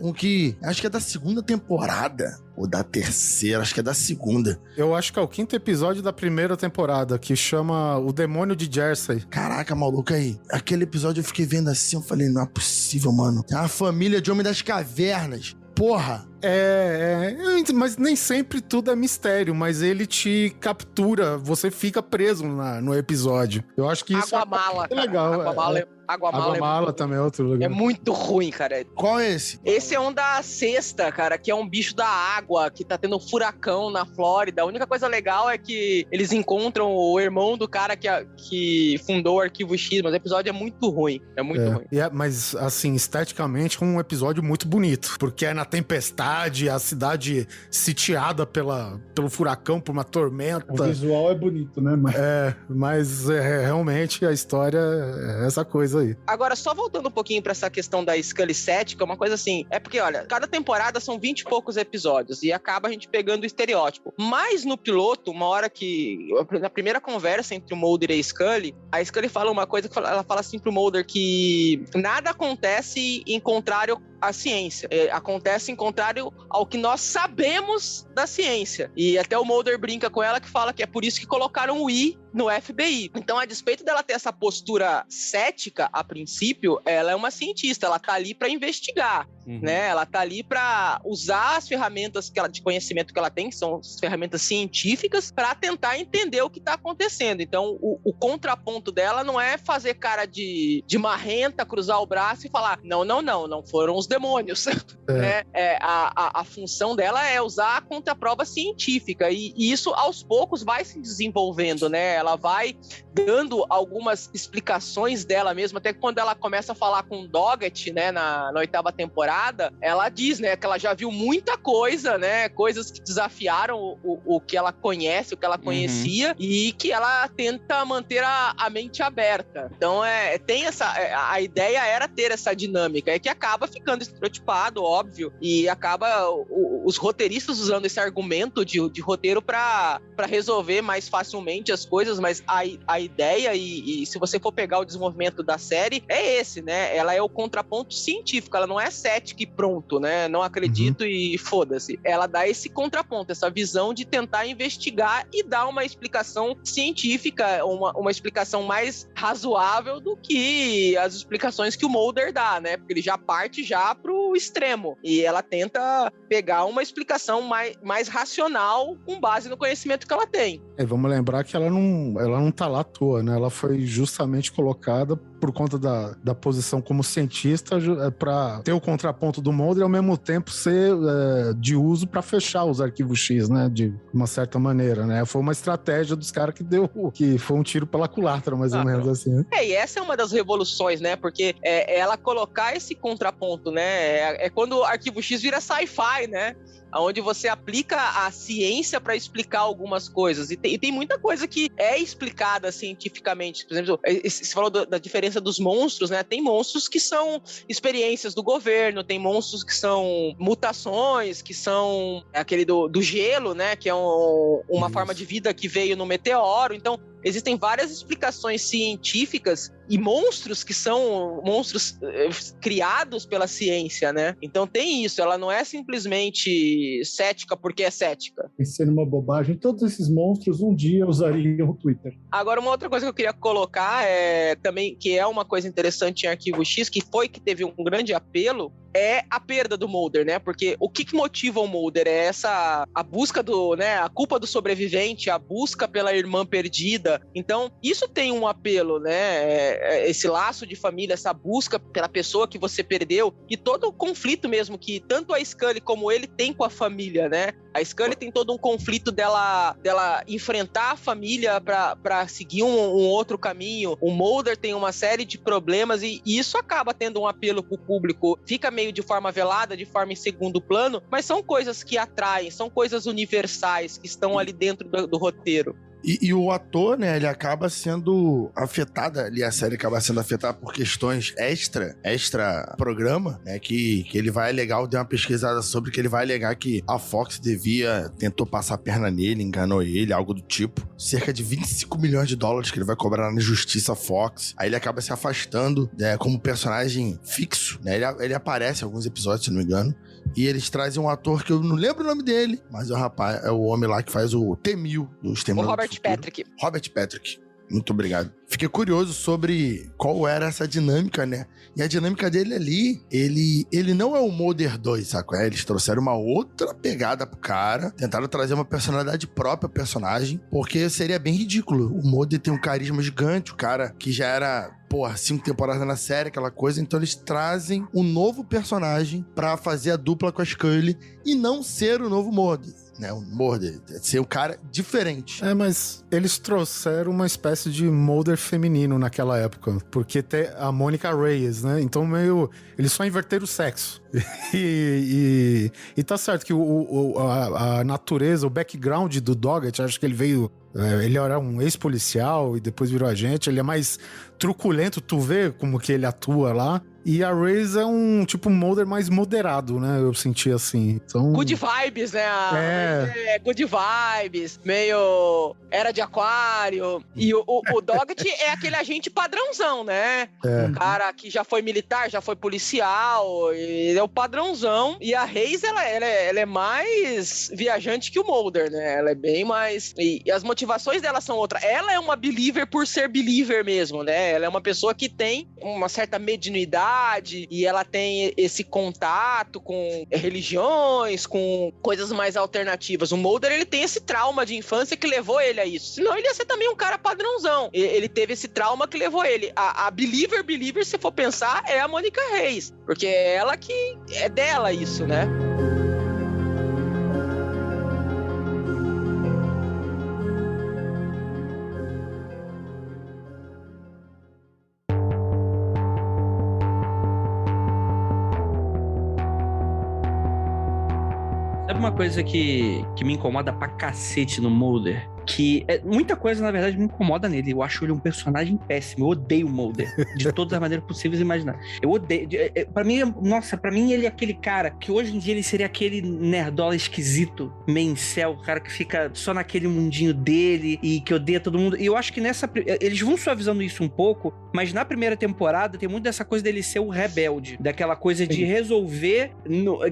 acho que é da segunda temporada. Ou da terceira, acho que é da segunda. Eu acho que é o 5º episódio da primeira temporada, que chama O Demônio de Jersey. Caraca, maluco, aí. Aquele episódio eu fiquei vendo assim, eu falei, não é possível, mano. É uma família de Homem das Cavernas. Porra. Mas nem sempre tudo é mistério, mas ele te captura, você fica preso no episódio. Eu acho que isso Água-mala, é legal. Água-mala também é outro lugar. É muito ruim, cara. Qual é esse? Esse é um da sexta, cara, que é um bicho da água, que tá tendo um furacão na Flórida. A única coisa legal é que eles encontram o irmão do cara que fundou o Arquivo X, mas o episódio é muito ruim. É muito ruim. Mas, assim, esteticamente, é um episódio muito bonito, porque é na tempestade, a cidade sitiada pelo furacão, por uma tormenta. O visual é bonito, né? Mas realmente a história é essa coisa aí. Agora, só voltando um pouquinho pra essa questão da Scully cética, uma coisa assim, é porque, olha, cada temporada são 20 e poucos episódios, e acaba a gente pegando o estereótipo. Mas no piloto, uma hora que, na primeira conversa entre o Mulder e a Scully fala uma coisa, que ela fala assim pro Mulder que nada acontece em contrário à ciência. Acontece em contrário ao que nós sabemos da ciência. E até o Mulder brinca com ela, que fala que é por isso que colocaram o I no FBI. Então, a despeito dela ter essa postura cética, a princípio, ela é uma cientista, ela tá ali pra investigar, né? Ela tá ali pra usar as ferramentas de conhecimento que ela tem, que são as ferramentas científicas, pra tentar entender o que tá acontecendo. Então, o contraponto dela não é fazer cara de marrenta, cruzar o braço e falar, não foram os demônios. Né? A função dela é usar a contraprova científica, e isso, aos poucos, vai se desenvolvendo, né? Ela vai dando algumas explicações dela mesma, até que quando ela começa a falar com o Doggett, né, na 8ª temporada, ela diz, né, que ela já viu muita coisa, né, coisas que desafiaram o que ela conhece, o que ela conhecia, e que ela tenta manter a mente aberta. Então, tem a ideia era ter essa dinâmica, que acaba ficando estereotipado, óbvio, e acaba os roteiristas usando esse argumento de roteiro pra resolver mais facilmente as coisas, mas a ideia, e se você for pegar o desenvolvimento da série, é esse, né? Ela é o contraponto científico, ela não é cética e pronto, né? Não acredito e foda-se. Ela dá esse contraponto, essa visão de tentar investigar e dar uma explicação científica, uma explicação mais razoável do que as explicações que o Mulder dá, né? Porque ele já parte já pro extremo. E ela tenta pegar uma explicação mais racional com base no conhecimento que ela tem. Vamos lembrar que ela não tá lá à toa, né? Ela foi justamente colocada por conta da posição como cientista para ter o contraponto do Mulder e ao mesmo tempo ser de uso para fechar os arquivos X, né? De uma certa maneira, né? Foi uma estratégia dos caras que foi um tiro pela culatra, mais ou menos assim. E essa é uma das revoluções, né? Porque ela colocar esse contraponto, né? É quando o arquivo X vira sci-fi, né? Onde você aplica a ciência para explicar algumas coisas. E tem muita coisa que é explicada cientificamente. Por exemplo, você falou da diferença dos monstros, né? Tem monstros que são experiências do governo, tem monstros que são mutações, que são aquele do gelo, né? Que é uma forma de vida que veio no meteoro. Então, existem várias explicações científicas e monstros que são monstros criados pela ciência, né? Então tem isso, ela não é simplesmente cética porque é cética. Pensando numa bobagem, todos esses monstros um dia usariam o Twitter. Agora, uma outra coisa que eu queria colocar também, que é uma coisa interessante em Arquivo X, que teve um grande apelo, é a perda do Mulder, né? Porque o que motiva o Mulder é a busca né? A culpa do sobrevivente, a busca pela irmã perdida. Então, isso tem um apelo, né? Esse laço de família, essa busca pela pessoa que você perdeu e todo o conflito mesmo que tanto a Scully como ele tem com a família, né? A Scully tem todo um conflito dela enfrentar a família pra seguir um outro caminho. O Mulder tem uma série de problemas e isso acaba tendo um apelo pro público. Fica meio de forma velada, de forma em segundo plano, mas são coisas que atraem, são coisas universais que estão ali dentro do roteiro. E o ator, né, ele acaba sendo afetado, ali a série acaba sendo afetada por questões extra programa, né, que ele vai alegar, eu dei uma pesquisada sobre, que ele vai alegar que a Fox tentou passar a perna nele, enganou ele, algo do tipo. Cerca de 25 milhões de dólares que ele vai cobrar na justiça Fox. Aí ele acaba se afastando, né, como personagem fixo, né, ele aparece em alguns episódios, se não me engano. E eles trazem um ator que eu não lembro o nome dele, mas o rapaz é o homem lá que faz o T-1000 dos Terminadores. O Robert Patrick. Robert Patrick. Muito obrigado. Fiquei curioso sobre qual era essa dinâmica, né? E a dinâmica dele ali, ele não é o Mulder 2, saco? Eles trouxeram uma outra pegada pro cara, tentaram trazer uma personalidade própria ao personagem, porque seria bem ridículo. O Mulder tem um carisma gigante, o cara que já era 5 temporadas na série, aquela coisa. Então eles trazem um novo personagem pra fazer a dupla com a Scully e não ser o novo Mulder, né? O Mulder, ser um cara diferente. Mas eles trouxeram uma espécie de Mulder feminino naquela época, porque tem a Monica Reyes, né? Então eles só inverteram o sexo. e tá certo que a natureza, o background do Doggett, acho que ele veio... ele era um ex-policial e depois virou agente. Ele é mais truculento, tu vê como que ele atua lá. E a Reyes é um tipo Mulder mais moderado, né? Eu senti assim. Então... Good vibes, né? Good vibes, meio Era de Aquário. E o Doggett é aquele agente padrãozão, né? Um cara que já foi militar, já foi policial. Ele é o padrãozão. E a Reyes, ela é mais viajante que o Mulder, né? Ela é bem mais... E as motivações dela são outras. Ela é uma believer por ser believer mesmo, né? Ela é uma pessoa que tem uma certa mediunidade e ela tem esse contato com religiões, com coisas mais alternativas. O Mulder, ele tem esse trauma de infância que levou ele a isso. Senão ele ia ser também um cara padrãozão. Ele teve esse trauma que levou ele. A believer, se for pensar, é a Monica Reyes. Porque é ela que... é dela isso, né? Sabe uma coisa que me incomoda pra cacete no Mulder? que muita coisa, na verdade, me incomoda nele. Eu acho ele um personagem péssimo. Eu odeio o Mulder, de todas as maneiras possíveis e imagináveis. Eu odeio. Pra mim ele é aquele cara que hoje em dia ele seria aquele nerdola esquisito, mencel, o cara que fica só naquele mundinho dele e que odeia todo mundo. E eu acho que eles vão suavizando isso um pouco, mas na primeira temporada tem muito dessa coisa dele ser o rebelde, daquela coisa de resolver,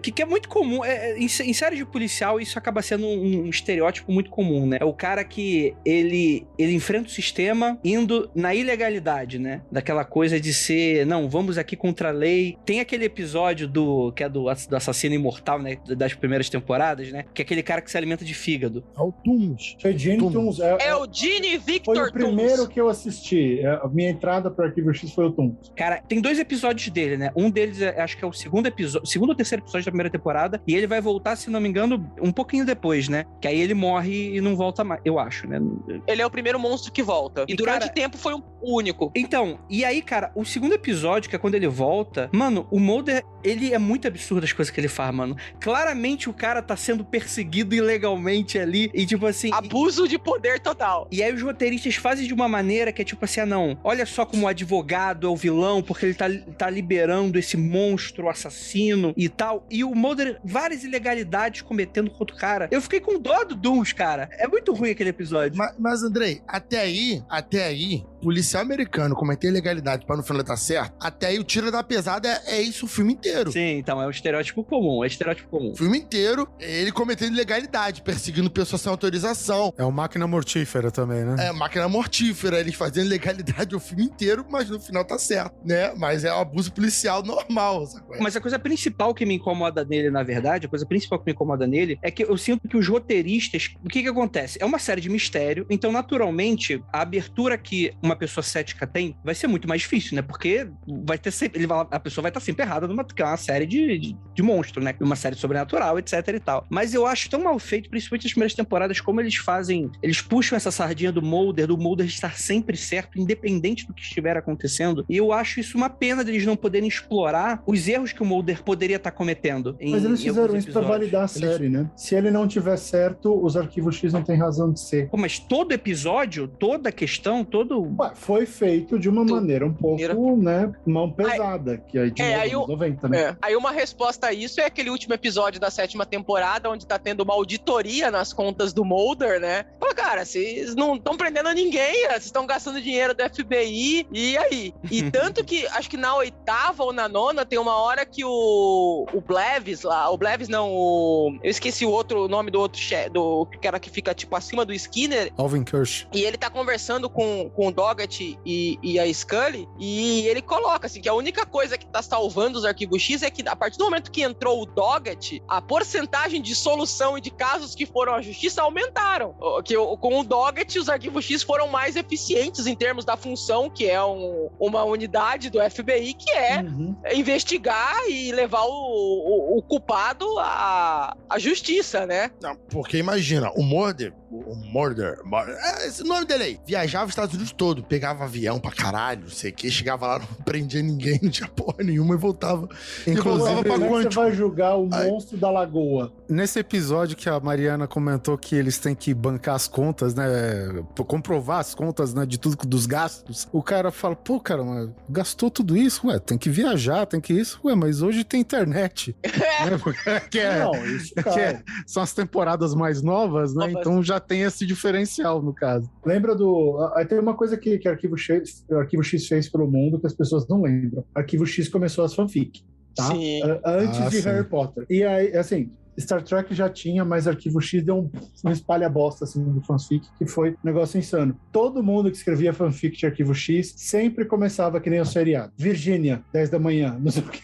que é muito comum, em séries de policial isso acaba sendo um estereótipo muito comum, né? É o cara que ele enfrenta o sistema indo na ilegalidade, né? Daquela coisa de ser, não, vamos aqui contra a lei. Tem aquele episódio que é do assassino imortal, né? Das primeiras temporadas, né? Que é aquele cara que se alimenta de fígado. É o Tooms. Foi Gene Tooms. É o Gene Victor Tooms. Foi o primeiro que eu assisti. A minha entrada para Arquivo X foi o Tooms. Cara, tem 2 episódios dele, né? Um deles, acho que é o segundo ou terceiro episódio da primeira temporada, e ele vai voltar, se não me engano, um pouquinho depois, né? Que aí ele morre e não volta mais, eu acho, né? Ele é o primeiro monstro que volta. E durante tempo foi o único. Então, e aí, cara, o segundo episódio, que é quando ele volta, mano, o Mulder, ele é muito absurdo as coisas que ele faz, mano. Claramente o cara tá sendo perseguido ilegalmente ali, e tipo assim... Abuso de poder total. E aí os roteiristas fazem de uma maneira que é tipo assim, não, olha só como o advogado é o vilão, porque ele tá liberando esse monstro assassino e tal, e o Mulder, várias ilegalidades cometendo contra o cara. Eu fiquei com dó do Dooms, cara. É muito ruim aquele episódio. Mas Andrei, até aí, policial americano cometer ilegalidade pra no final dar certo, até aí o tira da pesada é isso o filme inteiro. Sim, então é um estereótipo comum, O filme inteiro, ele cometendo ilegalidade, perseguindo pessoas sem autorização. É uma máquina mortífera também, né? É, máquina mortífera, eles fazendo ilegalidade o filme inteiro, mas no final tá certo, né? Mas é um abuso policial normal, sacou? Mas a coisa principal que me incomoda nele, na verdade, é que eu sinto que os roteiristas, o que acontece? É uma série de mistério, então naturalmente a abertura que uma pessoa cética tem vai ser muito mais difícil, né? Porque vai ter sempre, a pessoa vai estar sempre errada que é uma série de monstro, né? Uma série sobrenatural, etc e tal. Mas eu acho tão mal feito, principalmente nas primeiras temporadas, como eles puxam essa sardinha do Mulder estar sempre certo, independente do que estiver acontecendo. E eu acho isso uma pena deles não poderem explorar os erros que o Mulder poderia estar cometendo. Mas eles fizeram isso pra validar a série, né? Se ele não tiver certo, os Arquivos X não tem razão de ser. Pô, mas todo episódio, toda questão, foi feito de uma maneira um pouco, né, mão pesada, que aí de novo, 90, né? Aí uma resposta a isso é aquele último episódio da 7ª temporada, onde tá tendo uma auditoria nas contas do Mulder, né? Pô, cara, vocês não estão prendendo ninguém, vocês estão gastando dinheiro do FBI, e aí? E tanto que, acho que na 8ª ou na 9ª, tem uma hora que o Blevis lá, eu esqueci o nome do outro chefe, do cara que fica, tipo, acima do Skinner. Alvin Kirsch. E ele tá conversando com o Doggett e a Scully, e ele coloca, assim, que a única coisa que tá salvando os Arquivos X é que, a partir do momento que entrou o Doggett, a porcentagem de solução e de casos que foram à justiça aumentaram. Com o Doggett, os Arquivos X foram mais eficientes em termos da função, que é uma unidade do FBI, que é investigar e levar o culpado à justiça, né? Não, porque imagina, o Mulder, esse nome dele aí, viajava os Estados Unidos todo, pegava avião pra caralho, não sei o que, chegava lá, não prendia ninguém, não tinha porra nenhuma e voltava. Inclusive, como é que você vai julgar o monstro da lagoa? Nesse episódio que a Mariana comentou que eles têm que bancar as contas, né, comprovar as contas, né, de tudo, dos gastos, o cara fala, pô, cara, mas gastou tudo isso? Ué, tem que viajar, tem que isso? Ué, mas hoje tem internet. São as temporadas mais novas, né, então já tem esse diferencial, no caso. Lembra tem uma coisa que Arquivo X fez pelo mundo que as pessoas não lembram. Arquivo X começou as fanfic, tá? Sim. Antes de Harry Potter. E aí, assim, Star Trek já tinha, mas Arquivo X deu um espalha-bosta assim, do fanfic, que foi um negócio insano. Todo mundo que escrevia fanfic de Arquivo X sempre começava que nem o seriado. Virgínia, 10 da manhã, não sei o quê.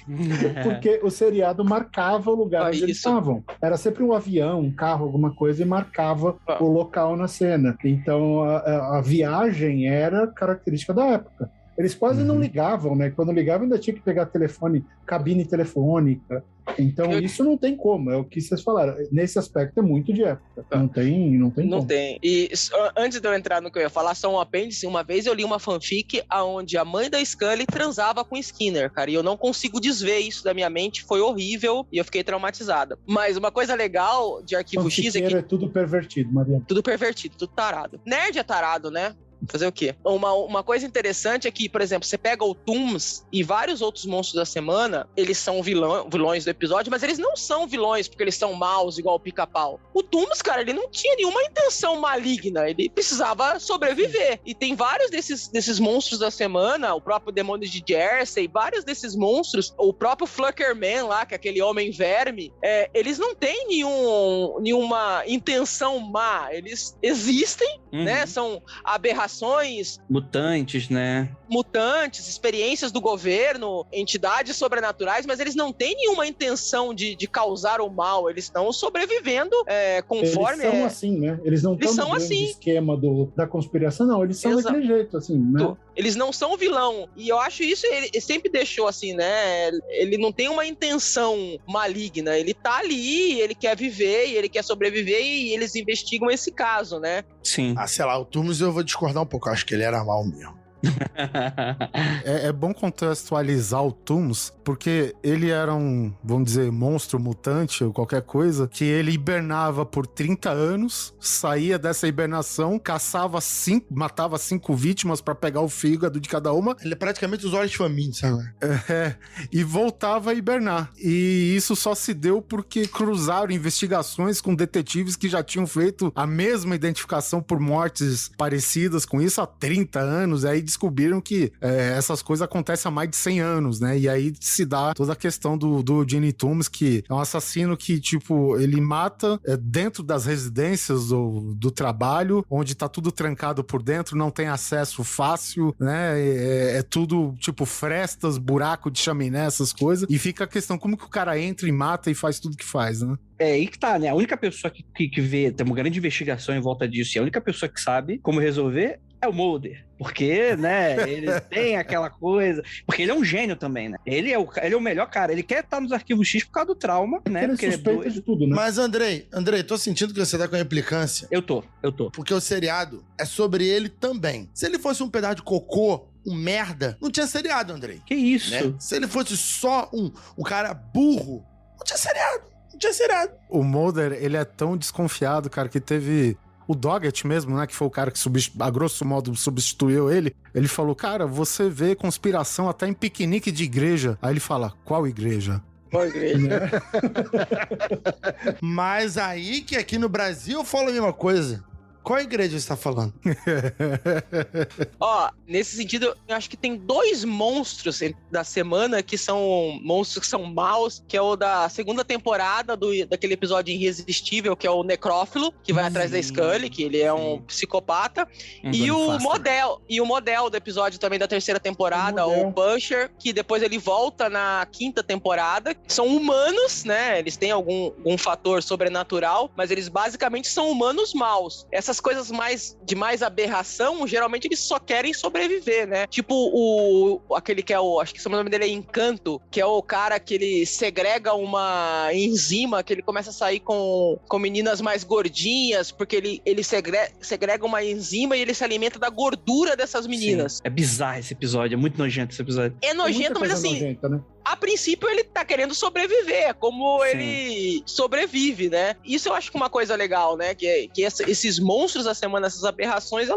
Porque o seriado marcava o lugar onde eles estavam. Era sempre um avião, um carro, alguma coisa, e marcava o local na cena. Então, a viagem era característica da época. Eles quase não ligavam, né? Quando ligavam ainda tinha que pegar telefone, cabine telefônica. Então isso não tem como, é o que vocês falaram. Nesse aspecto é muito de época. Não tem como. Não tem. E antes de eu entrar no que eu ia falar, só um apêndice. Uma vez eu li uma fanfic onde a mãe da Scully transava com Skinner, cara. E eu não consigo desver isso da minha mente. Foi horrível e eu fiquei traumatizada. Mas uma coisa legal de Arquivo X é que... é tudo pervertido, Mariana. Tudo pervertido, tudo tarado. Nerd é tarado, né? Fazer o quê? Uma coisa interessante é que, por exemplo, você pega o Tooms e vários outros monstros da semana, eles são vilões do episódio, mas eles não são vilões porque eles são maus igual o Pica-Pau. O Tooms, cara, ele não tinha nenhuma intenção maligna, ele precisava sobreviver. E tem vários desses monstros da semana, o próprio Demônio de Jersey, vários desses monstros, o próprio Fluckerman lá, que é aquele homem verme, eles não têm nenhuma intenção má, eles existem, né? São aberrações, mutantes, né? Mutantes, experiências do governo, entidades sobrenaturais, mas eles não têm nenhuma intenção de causar o mal, eles estão sobrevivendo conforme... Eles são assim, né? Eles não estão no assim. Esquema da conspiração, não, eles são daquele jeito, assim, né? Eles não são vilão, e eu acho isso, ele sempre deixou assim, né? Ele não tem uma intenção maligna, ele tá ali, ele quer viver, e ele quer sobreviver, e eles investigam esse caso, né? Sim. Sei lá, o Tooms eu vou discordar um pouco, eu acho que ele era mal mesmo. É bom contextualizar o Tooms, porque ele era um, vamos dizer, monstro mutante ou qualquer coisa, que ele hibernava por 30 anos, saía dessa hibernação, matava 5 vítimas pra pegar o fígado de cada uma. Ele é praticamente os olhos famintos, sabe? E voltava a hibernar. E isso só se deu porque cruzaram investigações com detetives que já tinham feito a mesma identificação por mortes parecidas com isso há 30 anos, aí descobriram que essas coisas acontecem há mais de 100 anos, né? E aí se dá toda a questão do Gene Tooms, que é um assassino que, tipo, ele mata dentro das residências do trabalho, onde tá tudo trancado por dentro, não tem acesso fácil, né? É tudo, tipo, frestas, buraco de chaminé, essas coisas. E fica a questão, como que o cara entra e mata e faz tudo que faz, né? É aí que tá, né? A única pessoa que vê, tem uma grande investigação em volta disso, e a única pessoa que sabe como resolver é o Mulder. Porque, né, ele tem aquela coisa... Porque ele é um gênio também, né? Ele é o melhor cara. Ele quer estar nos Arquivos X por causa do trauma, né? Porque ele suspeita de tudo, né? Mas, Andrei, tô sentindo que você tá com a implicância. Eu tô. Porque o seriado é sobre ele também. Se ele fosse um pedaço de cocô, um merda, não tinha seriado, Andrei. Que isso? Né? Se ele fosse só um cara burro, não tinha seriado. O Mulder, ele é tão desconfiado, cara, que teve... O Doggett mesmo, né, que foi o cara que, a grosso modo, substituiu ele, ele falou, cara, você vê conspiração até em piquenique de igreja. Aí ele fala, qual igreja? Qual igreja? Mas aí que aqui no Brasil eu falo a mesma coisa. Qual igreja você tá falando? Ó, nesse sentido, eu acho que tem 2 monstros da semana que são monstros que são maus, que é o da segunda temporada daquele episódio Irresistível, que é o Necrófilo, que vai atrás da Scully, que ele é um psicopata. E o model do episódio também da terceira temporada, o Puncher, que depois ele volta na 5ª temporada. São humanos, né? Eles têm algum fator sobrenatural, mas eles basicamente são humanos maus. Essas coisas de mais aberração, geralmente eles só querem sobreviver, né? Tipo aquele que é acho que o nome dele é Encanto, que é o cara que ele segrega uma enzima, que ele começa a sair com meninas mais gordinhas, porque ele segrega uma enzima e ele se alimenta da gordura dessas meninas. Sim. É bizarro esse episódio, é muito nojento esse episódio. É nojento, mas assim... Nojenta, né? A princípio ele tá querendo sobreviver, é como ele sobrevive, né? Isso eu acho que é uma coisa legal, né? Que esses monstros da semana, essas aberrações,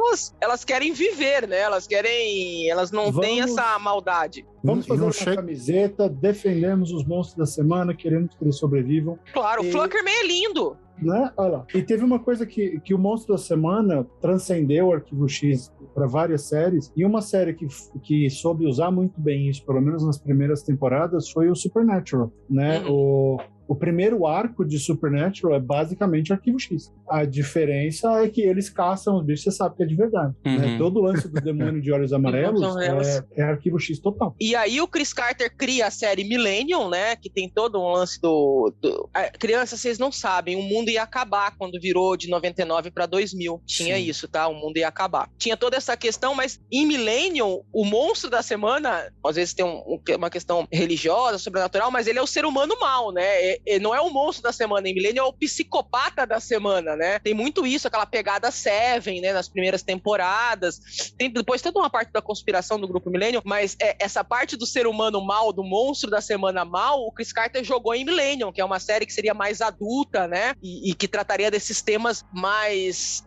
elas querem viver, né? Elas não têm essa maldade. Vamos fazer uma camiseta, defendemos os monstros da semana, queremos que eles sobrevivam. Claro, o Fluckerman é lindo. Né? Olha lá. E teve uma coisa que o Monstro da Semana transcendeu o Arquivo X para várias séries, e uma série que soube usar muito bem isso, pelo menos nas primeiras temporadas, foi o Supernatural, né? O O primeiro arco de Supernatural é basicamente Arquivo X. A diferença é que eles caçam os bichos, você sabe que é de verdade. Né? Todo o lance do demônio de olhos amarelos é Arquivo X total. E aí o Chris Carter cria a série Millennium, né? Que tem todo um lance crianças, vocês não sabem, o mundo ia acabar quando virou de 99 para 2000. Tinha isso, tá? O mundo ia acabar. Tinha toda essa questão, mas em Millennium, o monstro da semana, às vezes tem uma questão religiosa, sobrenatural, mas ele é o ser humano mau, né? Não é o monstro da semana. Em Millennium é o psicopata da semana, né? Tem muito isso, aquela pegada Seven, né? Nas primeiras temporadas. Tem depois toda uma parte da conspiração do grupo Millennium, mas essa parte do ser humano mau, do monstro da semana mau, o Chris Carter jogou em Millennium, que é uma série que seria mais adulta, né? E que trataria desses temas mais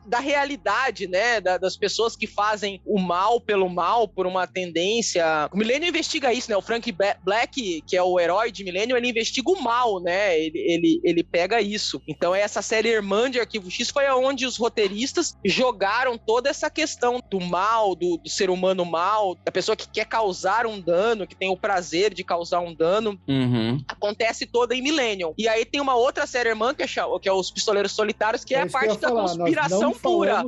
da realidade, né? Das pessoas que fazem o mal pelo mal, por uma tendência. O Millennium investiga isso, né? O Frank Black, que é o herói de Millennium, ele investiga o mal, né? Ele pega isso. Então essa série irmã de Arquivo X foi onde os roteiristas jogaram toda essa questão do mal, do ser humano mal, da pessoa que quer causar um dano, que tem o prazer de causar um dano. Acontece toda em Millennium. E aí tem uma outra série irmã que é Os Pistoleiros Solitários, que é a parte da conspiração pura.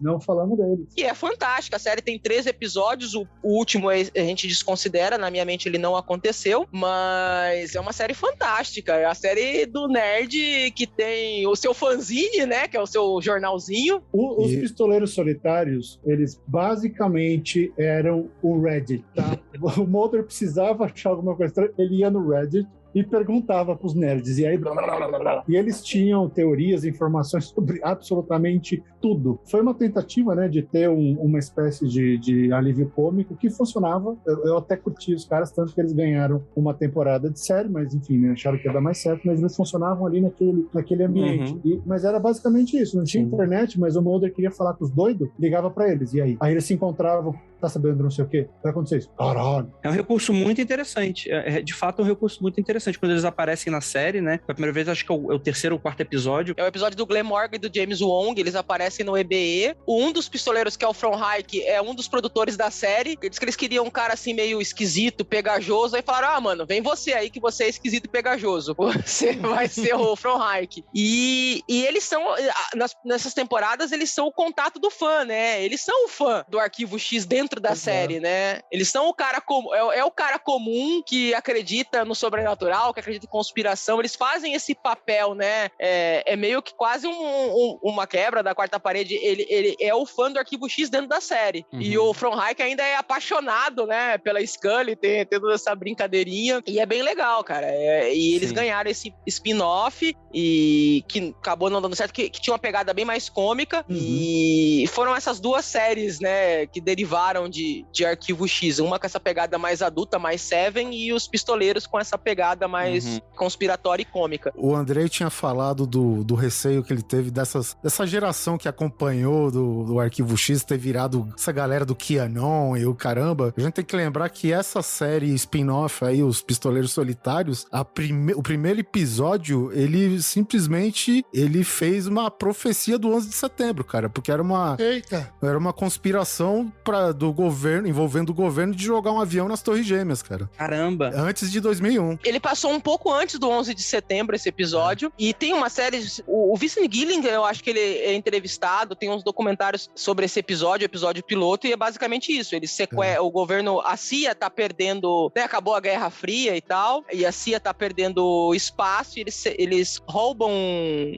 Não falamos deles. E é fantástica. A série tem 13 episódios. O último a gente desconsidera. Na minha mente ele não aconteceu. Mas é uma série fantástica. É a série do nerd que tem o seu fanzine, né? Que é o seu jornalzinho. Os Pistoleiros Solitários, eles basicamente eram o Reddit, tá? O Mulder precisava achar alguma coisa. Ele ia no Reddit e perguntava pros nerds, e aí blá, blá, blá, blá, blá. E eles tinham teorias, informações sobre absolutamente tudo. Foi uma tentativa, né, de ter uma espécie de alívio cômico que funcionava. Eu até curti os caras, tanto que eles ganharam uma temporada de série, mas enfim, né, acharam que ia dar mais certo, mas eles funcionavam ali naquele ambiente. Mas era basicamente isso, não tinha internet, mas o Mulder queria falar com os doidos, ligava pra eles, e aí? Aí eles se encontravam, tá sabendo não sei o quê? Vai acontecer isso. Caralho. É um recurso muito interessante. É de fato um recurso muito interessante quando eles aparecem na série, né? Pela primeira vez, acho que é o terceiro ou quarto episódio. É o episódio do Glenn Morgan e do James Wong. Eles aparecem no EBE. Um dos pistoleiros, que é o Fronheim, é um dos produtores da série. Eles que eles queriam um cara assim meio esquisito, pegajoso. Aí falaram, mano, vem você aí que você é esquisito e pegajoso. Você vai ser o Fronheim. E eles são, nessas temporadas, eles são o contato do fã, né? Eles são o fã do Arquivo X dentro da série, né? Eles são o cara comum, é o cara comum que acredita no sobrenatural, que acredita em conspiração. Eles fazem esse papel, né? É meio que quase uma quebra da quarta parede. Ele é o fã do Arquivo X dentro da série. E o Fronheim ainda é apaixonado, né? Pela Scully, tem toda essa brincadeirinha. E é bem legal, cara. E eles ganharam esse spin-off e que acabou não dando certo, que tinha uma pegada bem mais cômica. E foram essas duas séries, né? Que derivaram de Arquivo X. Uma com essa pegada mais adulta, mais Seven, e os Pistoleiros com essa pegada mais conspiratória e cômica. O Andrei tinha falado do receio que ele teve dessa geração que acompanhou do Arquivo X ter virado essa galera do QAnon e o caramba. A gente tem que lembrar que essa série spin-off aí, os Pistoleiros Solitários, o primeiro episódio, ele simplesmente fez uma profecia do 11 de setembro, cara, porque era uma conspiração do governo, envolvendo o governo, de jogar um avião nas Torres Gêmeas, cara. Caramba! Antes de 2001. Ele passou um pouco antes do 11 de setembro, esse episódio, e tem uma série, o Vincent Gilligan, eu acho que ele é entrevistado, tem uns documentários sobre esse episódio piloto, e é basicamente isso, ele o governo, a CIA tá perdendo, né, acabou a Guerra Fria e tal, e a CIA tá perdendo espaço, e eles roubam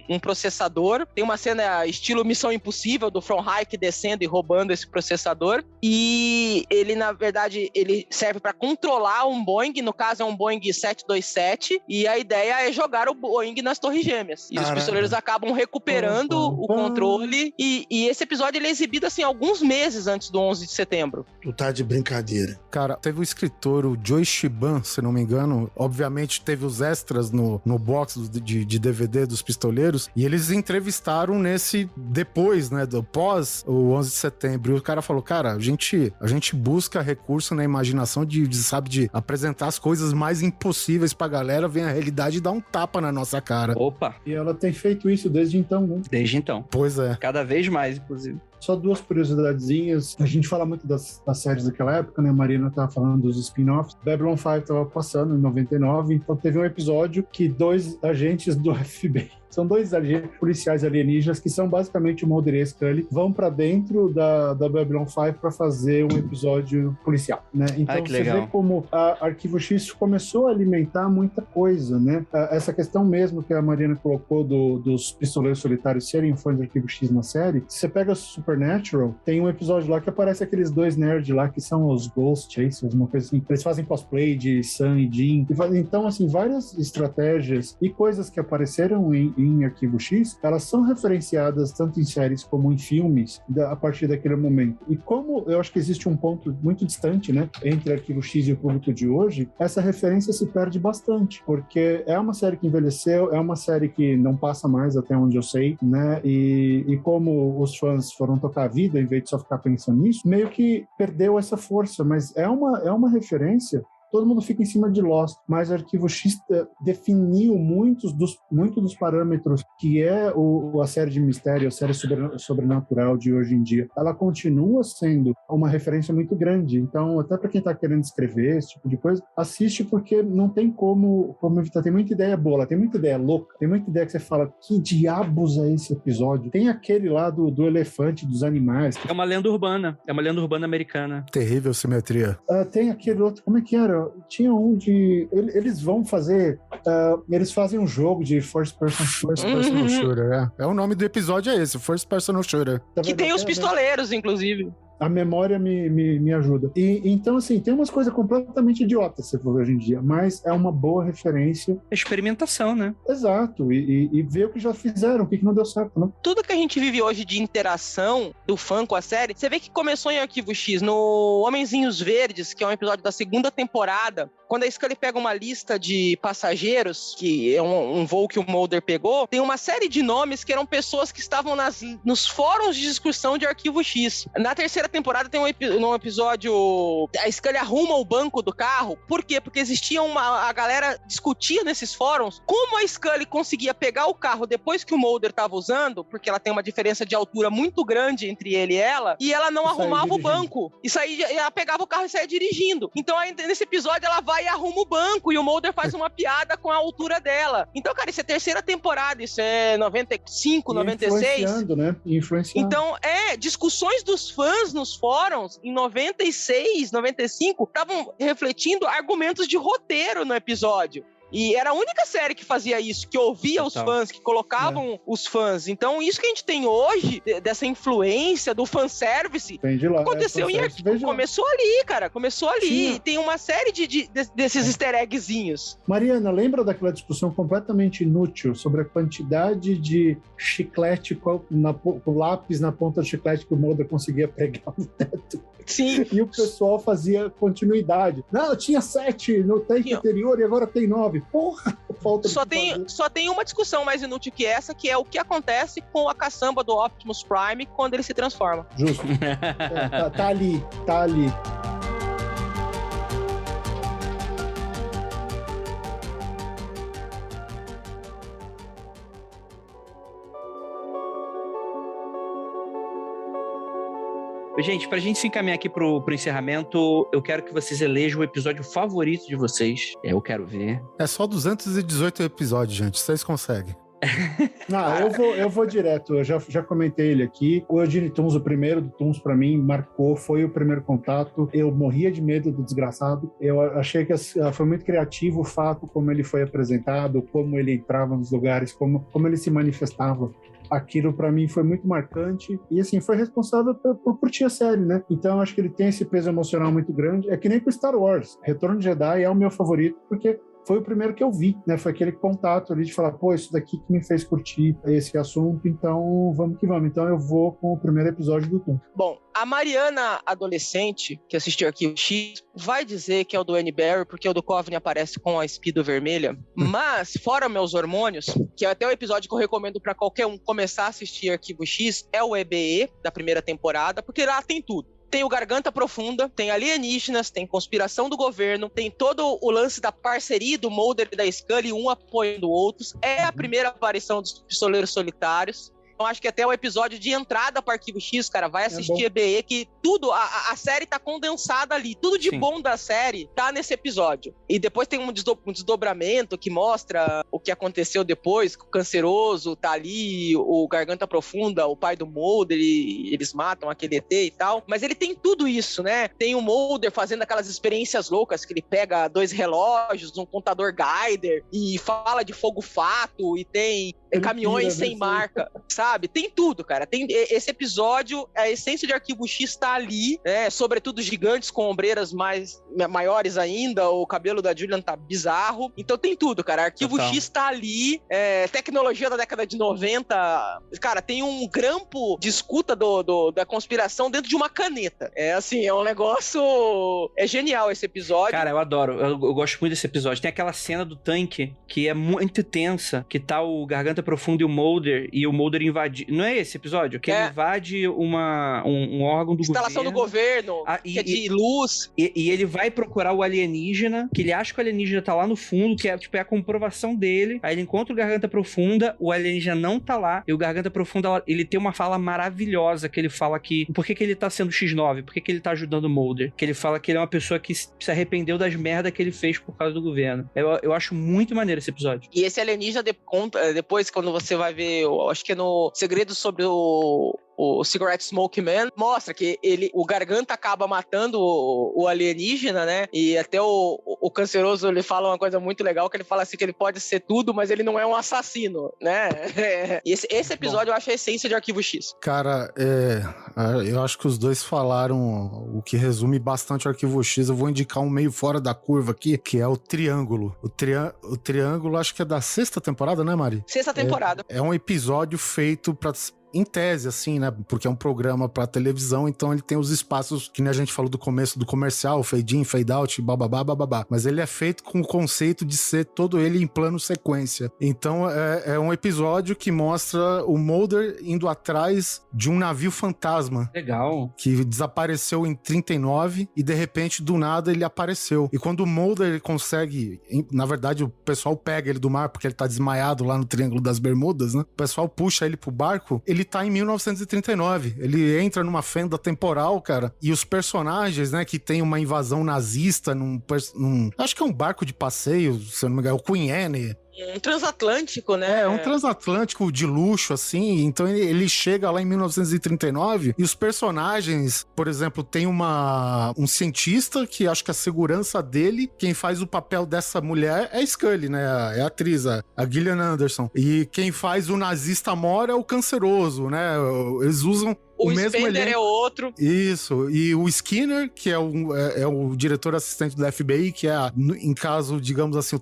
um processador, tem uma cena estilo Missão Impossível, do Fronheim descendo e roubando esse processador, e ele, na verdade, ele serve para controlar um Boeing, no caso é um Boeing 727, e a ideia é jogar o Boeing nas Torres Gêmeas. E os pistoleiros acabam recuperando o controle, e esse episódio ele é exibido assim alguns meses antes do 11 de setembro. Tu tá de brincadeira. Cara, teve o escritor, o Joe Shiban, se não me engano, obviamente teve os extras no box de DVD dos pistoleiros, e eles entrevistaram depois, né, do pós o 11 de setembro, e o cara falou, cara, a gente busca recurso na imaginação de apresentar as coisas mais impossíveis pra galera, vem a realidade e dá um tapa na nossa cara. Opa! E ela tem feito isso desde então, né? Desde então. Pois é. Cada vez mais, inclusive. Só duas curiosidadezinhas. A gente fala muito das séries daquela época, né? A Marina tava falando dos spin-offs. Babylon 5 tava passando em 99, então teve um episódio que 2 agentes do FBI, são 2 agentes policiais alienígenas que são basicamente o Mulder e a Scully, vão para dentro da Babylon 5 para fazer um episódio policial, né? Então você legal. vê como a Arquivo X começou a alimentar muita coisa, né? Essa questão mesmo que a Marina colocou dos pistoleiros solitários serem fãs de Arquivo X na série, se você pega Supernatural, tem um episódio lá que aparece aqueles 2 nerds lá que são os Ghost Chasers, uma coisa assim. Eles fazem cosplay de Sam e Jean. Então, assim, várias estratégias e coisas que apareceram em Arquivo X, elas são referenciadas tanto em séries como em filmes a partir daquele momento. E como eu acho que existe um ponto muito distante, né, entre Arquivo X e o público de hoje, essa referência se perde bastante, porque é uma série que envelheceu, é uma série que não passa mais, até onde eu sei, né, e como os fãs foram tocar a vida, em vez de só ficar pensando nisso, meio que perdeu essa força, mas é uma referência. Todo mundo fica em cima de Lost, mas o Arquivo X definiu muito dos parâmetros que é a série de mistério, a série sobrenatural de hoje em dia. Ela continua sendo uma referência muito grande. Então, até para quem está querendo escrever esse tipo de coisa, assiste, porque não tem como evitar. Tem muita ideia boa, tem muita ideia louca, tem muita ideia que você fala, que diabos é esse episódio? Tem aquele lá do elefante, dos animais. É uma lenda urbana americana. Terrível simetria. Tem aquele outro, como é que era? Tinha um de... Eles vão fazer... eles fazem um jogo de First Person Shooter, é. O nome do episódio é esse, First Person Shooter. Que tem os pistoleiros, inclusive. A memória me ajuda. Então, assim, tem umas coisas completamente idiotas, se for hoje em dia, mas é uma boa referência. Experimentação, né? Exato. E ver o que já fizeram, o que não deu certo, né? Tudo que a gente vive hoje de interação do fã com a série, você vê que começou em Arquivo X, no Homenzinhos Verdes, que é um episódio da 2ª temporada, quando a Scully pega uma lista de passageiros, que é um voo que o Mulder pegou, tem uma série de nomes que eram pessoas que estavam nos fóruns de discussão de Arquivo X. Na 3ª temporada tem um episódio, a Scully arruma o banco do carro. Por quê? Porque existia a galera discutia nesses fóruns como a Scully conseguia pegar o carro depois que o Mulder estava usando, porque ela tem uma diferença de altura muito grande entre ele e ela não arrumava o banco. Ela pegava o carro e saía dirigindo. Então aí, nesse episódio ela vai e arruma o banco e o Mulder faz uma piada com a altura dela. Então, cara, isso é 3ª temporada, isso é 95, 96. Influenciando, né? Influenciando. Então, discussões dos fãs nos fóruns, em 96, 95, estavam refletindo argumentos de roteiro no episódio. E era a única série que fazia isso, que ouvia os fãs, que colocavam os fãs. Então, isso que a gente tem hoje, dessa influência do fanservice, aconteceu em Arquivo. Começou ali, cara. Começou ali. E tem uma série desses easter eggzinhos. Mariana, lembra daquela discussão completamente inútil sobre a quantidade de chiclete, o lápis na ponta do chiclete que o Mulder conseguia pregar no teto? Sim. E o pessoal fazia continuidade. Não, tinha 7 no take anterior e agora tem 9. Porra, falta só tem uma discussão mais inútil que essa, que é o que acontece com a caçamba do Optimus Prime quando ele se transforma. Justo. Tá ali. Gente, pra gente se encaminhar aqui pro encerramento, eu quero que vocês elejam o episódio favorito de vocês. Eu quero ver. É só 218 episódios, gente. Vocês conseguem. Não, eu vou direto. Eu já comentei ele aqui. O Eugene Toons, o primeiro do Toons, pra mim, marcou. Foi o primeiro contato. Eu morria de medo do desgraçado. Eu achei que foi muito criativo o fato como ele foi apresentado, como ele entrava nos lugares, como ele se manifestava. Aquilo pra mim foi muito marcante e assim, foi responsável por curtir a série, né? Então acho que ele tem esse peso emocional muito grande. É que nem com Star Wars. Retorno de Jedi é o meu favorito porque foi o primeiro que eu vi, né? Foi aquele contato ali de falar, pô, isso daqui que me fez curtir esse assunto, então vamos que vamos. Então eu vou com o primeiro episódio do Toon. Bom, a Mariana adolescente, que assistiu Arquivo X, vai dizer que é o do Annie Barry, porque o do Coveney aparece com a Speedo vermelha. Mas, fora meus hormônios, que é até o episódio que eu recomendo pra qualquer um começar a assistir Arquivo X, é o EBE, da primeira temporada, porque lá tem tudo. Tem o Garganta Profunda, tem alienígenas, tem conspiração do governo, tem todo o lance da parceria do Mulder e da Scully, um apoiando o outro. É a primeira aparição dos pistoleiros solitários. acho que até o episódio de entrada para Arquivo X, cara, vai assistir EBE, que tudo, a série tá condensada ali. Tudo de bom da série tá nesse episódio. E depois tem um desdobramento que mostra o que aconteceu depois, que o Canceroso tá ali, o Garganta Profunda, o pai do Mulder, eles matam aquele ET e tal. Mas ele tem tudo isso, né? Tem o Mulder fazendo aquelas experiências loucas, que ele pega 2 relógios, um contador Geiger, e fala de fogo-fato, e tem caminhões sem marca, sabe? Tem tudo, cara. Tem esse episódio, a essência de Arquivo X tá ali, né? Sobretudo gigantes com ombreiras maiores ainda, o cabelo da Julian tá bizarro. Então tem tudo, cara. Arquivo X tá ali, tecnologia da década de 90. Cara, tem um grampo de escuta da conspiração dentro de uma caneta. É assim, é um negócio... É genial esse episódio. Cara, eu adoro. Eu gosto muito desse episódio. Tem aquela cena do tanque que é muito tensa, que tá o Garganta Profunda e o Mulder invade... Não é esse episódio? Que ele invade um órgão do instalação governo. do governo, que é de luz. E ele vai procurar o alienígena, que ele acha que o alienígena tá lá no fundo, que é a comprovação dele. Aí ele encontra o Garganta Profunda, o alienígena não tá lá, e o Garganta Profunda, ele tem uma fala maravilhosa, que ele fala que... Por que ele tá sendo X9? Por que ele tá ajudando o Mulder? Que ele fala que ele é uma pessoa que se arrependeu das merdas que ele fez por causa do governo. Eu acho muito maneiro esse episódio. E esse alienígena, depois, quando você vai ver, eu acho que é no Segredo sobre o Cigarette Smoke Man, mostra que o Garganta acaba matando o alienígena, né? E até o Canceroso, ele fala uma coisa muito legal, que ele fala assim, que ele pode ser tudo, mas ele não é um assassino, né? E esse episódio eu acho a essência de Arquivo X. Cara, eu acho que os dois falaram o que resume bastante o Arquivo X. Eu vou indicar um meio fora da curva aqui, que é o Triângulo. O Triângulo, acho que é da 6ª temporada, né, Mari? 6ª temporada. É um episódio feito em tese, assim, né? Porque é um programa pra televisão, então ele tem os espaços que nem a gente falou do começo do comercial, fade in, fade out, bababá. Mas ele é feito com o conceito de ser todo ele em plano sequência. Então é um episódio que mostra o Mulder indo atrás de um navio fantasma. Legal. Que desapareceu em 39 e de repente, do nada, ele apareceu. E quando o Mulder ele consegue... Na verdade, o pessoal pega ele do mar porque ele tá desmaiado lá no Triângulo das Bermudas, né? O pessoal puxa ele pro barco, ele tá em 1939. Ele entra numa fenda temporal, cara. E os personagens, né, que tem uma invasão nazista acho que é um barco de passeio, se eu não me engano, é o Queen Anne. Um transatlântico, né? É um transatlântico de luxo, assim. Então ele chega lá em 1939 e os personagens, por exemplo, tem um cientista que acho que a segurança dele, quem faz o papel dessa mulher é a Scully, né? É a atriz, a Gillian Anderson. E quem faz o nazista mor é o Canceroso, né? Eles usam o mesmo Spender é outro. Isso. E o Skinner, que é o diretor assistente do FBI, que é, em caso, digamos assim,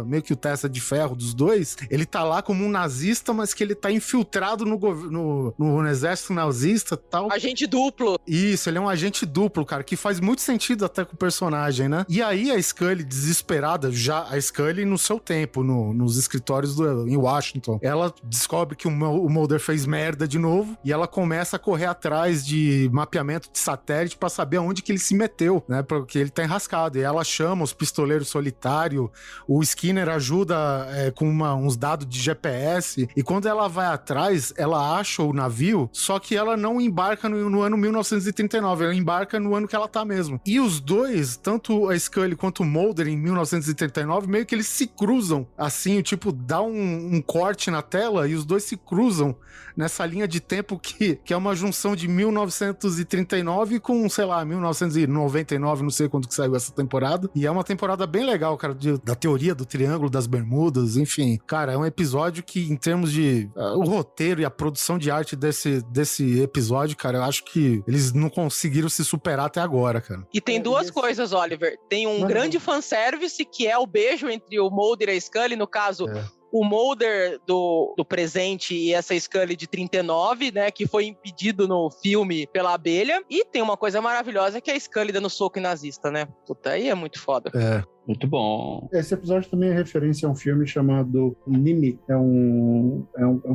meio que o testa de ferro dos dois, ele tá lá como um nazista, mas que ele tá infiltrado no exército nazista e tal. Agente duplo. Isso, ele é um agente duplo, cara, que faz muito sentido até com o personagem, né? E aí a Scully, desesperada, já a Scully no seu tempo, nos escritórios em Washington, ela descobre que o Mulder fez merda de novo e ela começa a correr atrás de mapeamento de satélite pra saber aonde que ele se meteu, né? Porque ele tá enrascado. E ela chama os pistoleiros solitários, o Skinner ajuda com uns dados de GPS, e quando ela vai atrás, ela acha o navio, só que ela não embarca no ano 1939, ela embarca no ano que ela tá mesmo. E os dois, tanto a Scully quanto o Mulder, em 1939, meio que eles se cruzam, assim, tipo, dá um corte na tela e os dois se cruzam nessa linha de tempo que é uma junção de 1939 com, sei lá, 1999, não sei quando que saiu essa temporada. E é uma temporada bem legal, cara, da teoria do Triângulo das Bermudas, enfim. Cara, é um episódio que, em termos de o roteiro e a produção de arte desse episódio, cara, eu acho que eles não conseguiram se superar até agora, cara. E tem duas coisas, Oliver. Tem um grande fanservice, que é o beijo entre o Mulder e a Scully, no caso... O Mulder do presente e essa Scully de 39, né, que foi impedido no filme pela abelha. E tem uma coisa maravilhosa, que é a Scully dando soco em nazista, né? Puta, aí é muito foda. Muito bom. Esse episódio também é referência a um filme chamado Nimi. É um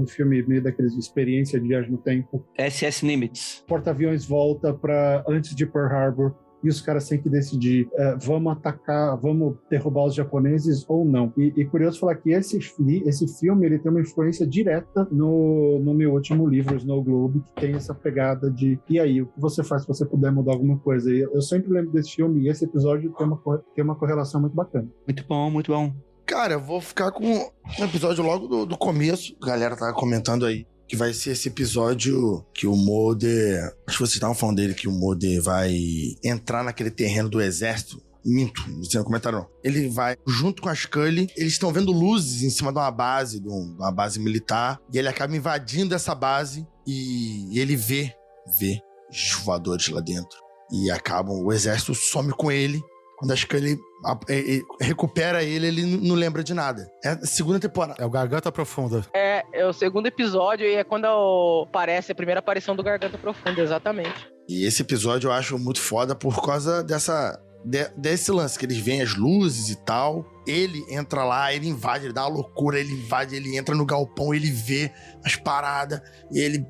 filme meio daqueles de experiência de viagem no tempo. SS Nimitz. O porta-aviões volta para antes de Pearl Harbor. e os caras têm que decidir, vamos atacar, vamos derrubar os japoneses ou não. E curioso falar que esse filme, ele tem uma influência direta no meu último livro, Snow Globe, que tem essa pegada de, e aí, o que você faz se você puder mudar alguma coisa? E eu sempre lembro desse filme, e esse episódio tem uma correlação muito bacana. Muito bom, muito bom. Cara, eu vou ficar com um episódio logo do começo. A galera tá comentando aí que vai ser esse episódio que o Mulder... Acho que vocês estavam falando dele, que o Mulder vai entrar naquele terreno do exército. Minto, você não comentaram não. Ele vai junto com a Scully, eles estão vendo luzes em cima de uma base, militar, e ele acaba invadindo essa base e ele vê os voadores lá dentro. E o exército some com ele. Quando a Scully recupera ele não lembra de nada. É a segunda temporada. É o Garganta Profunda. É o segundo episódio e é quando aparece a primeira aparição do Garganta Profunda, exatamente. E esse episódio eu acho muito foda por causa desse lance, que eles veem as luzes e tal. Ele entra lá, ele invade, ele dá uma loucura, ele invade, ele entra no galpão, ele vê as paradas, e ele,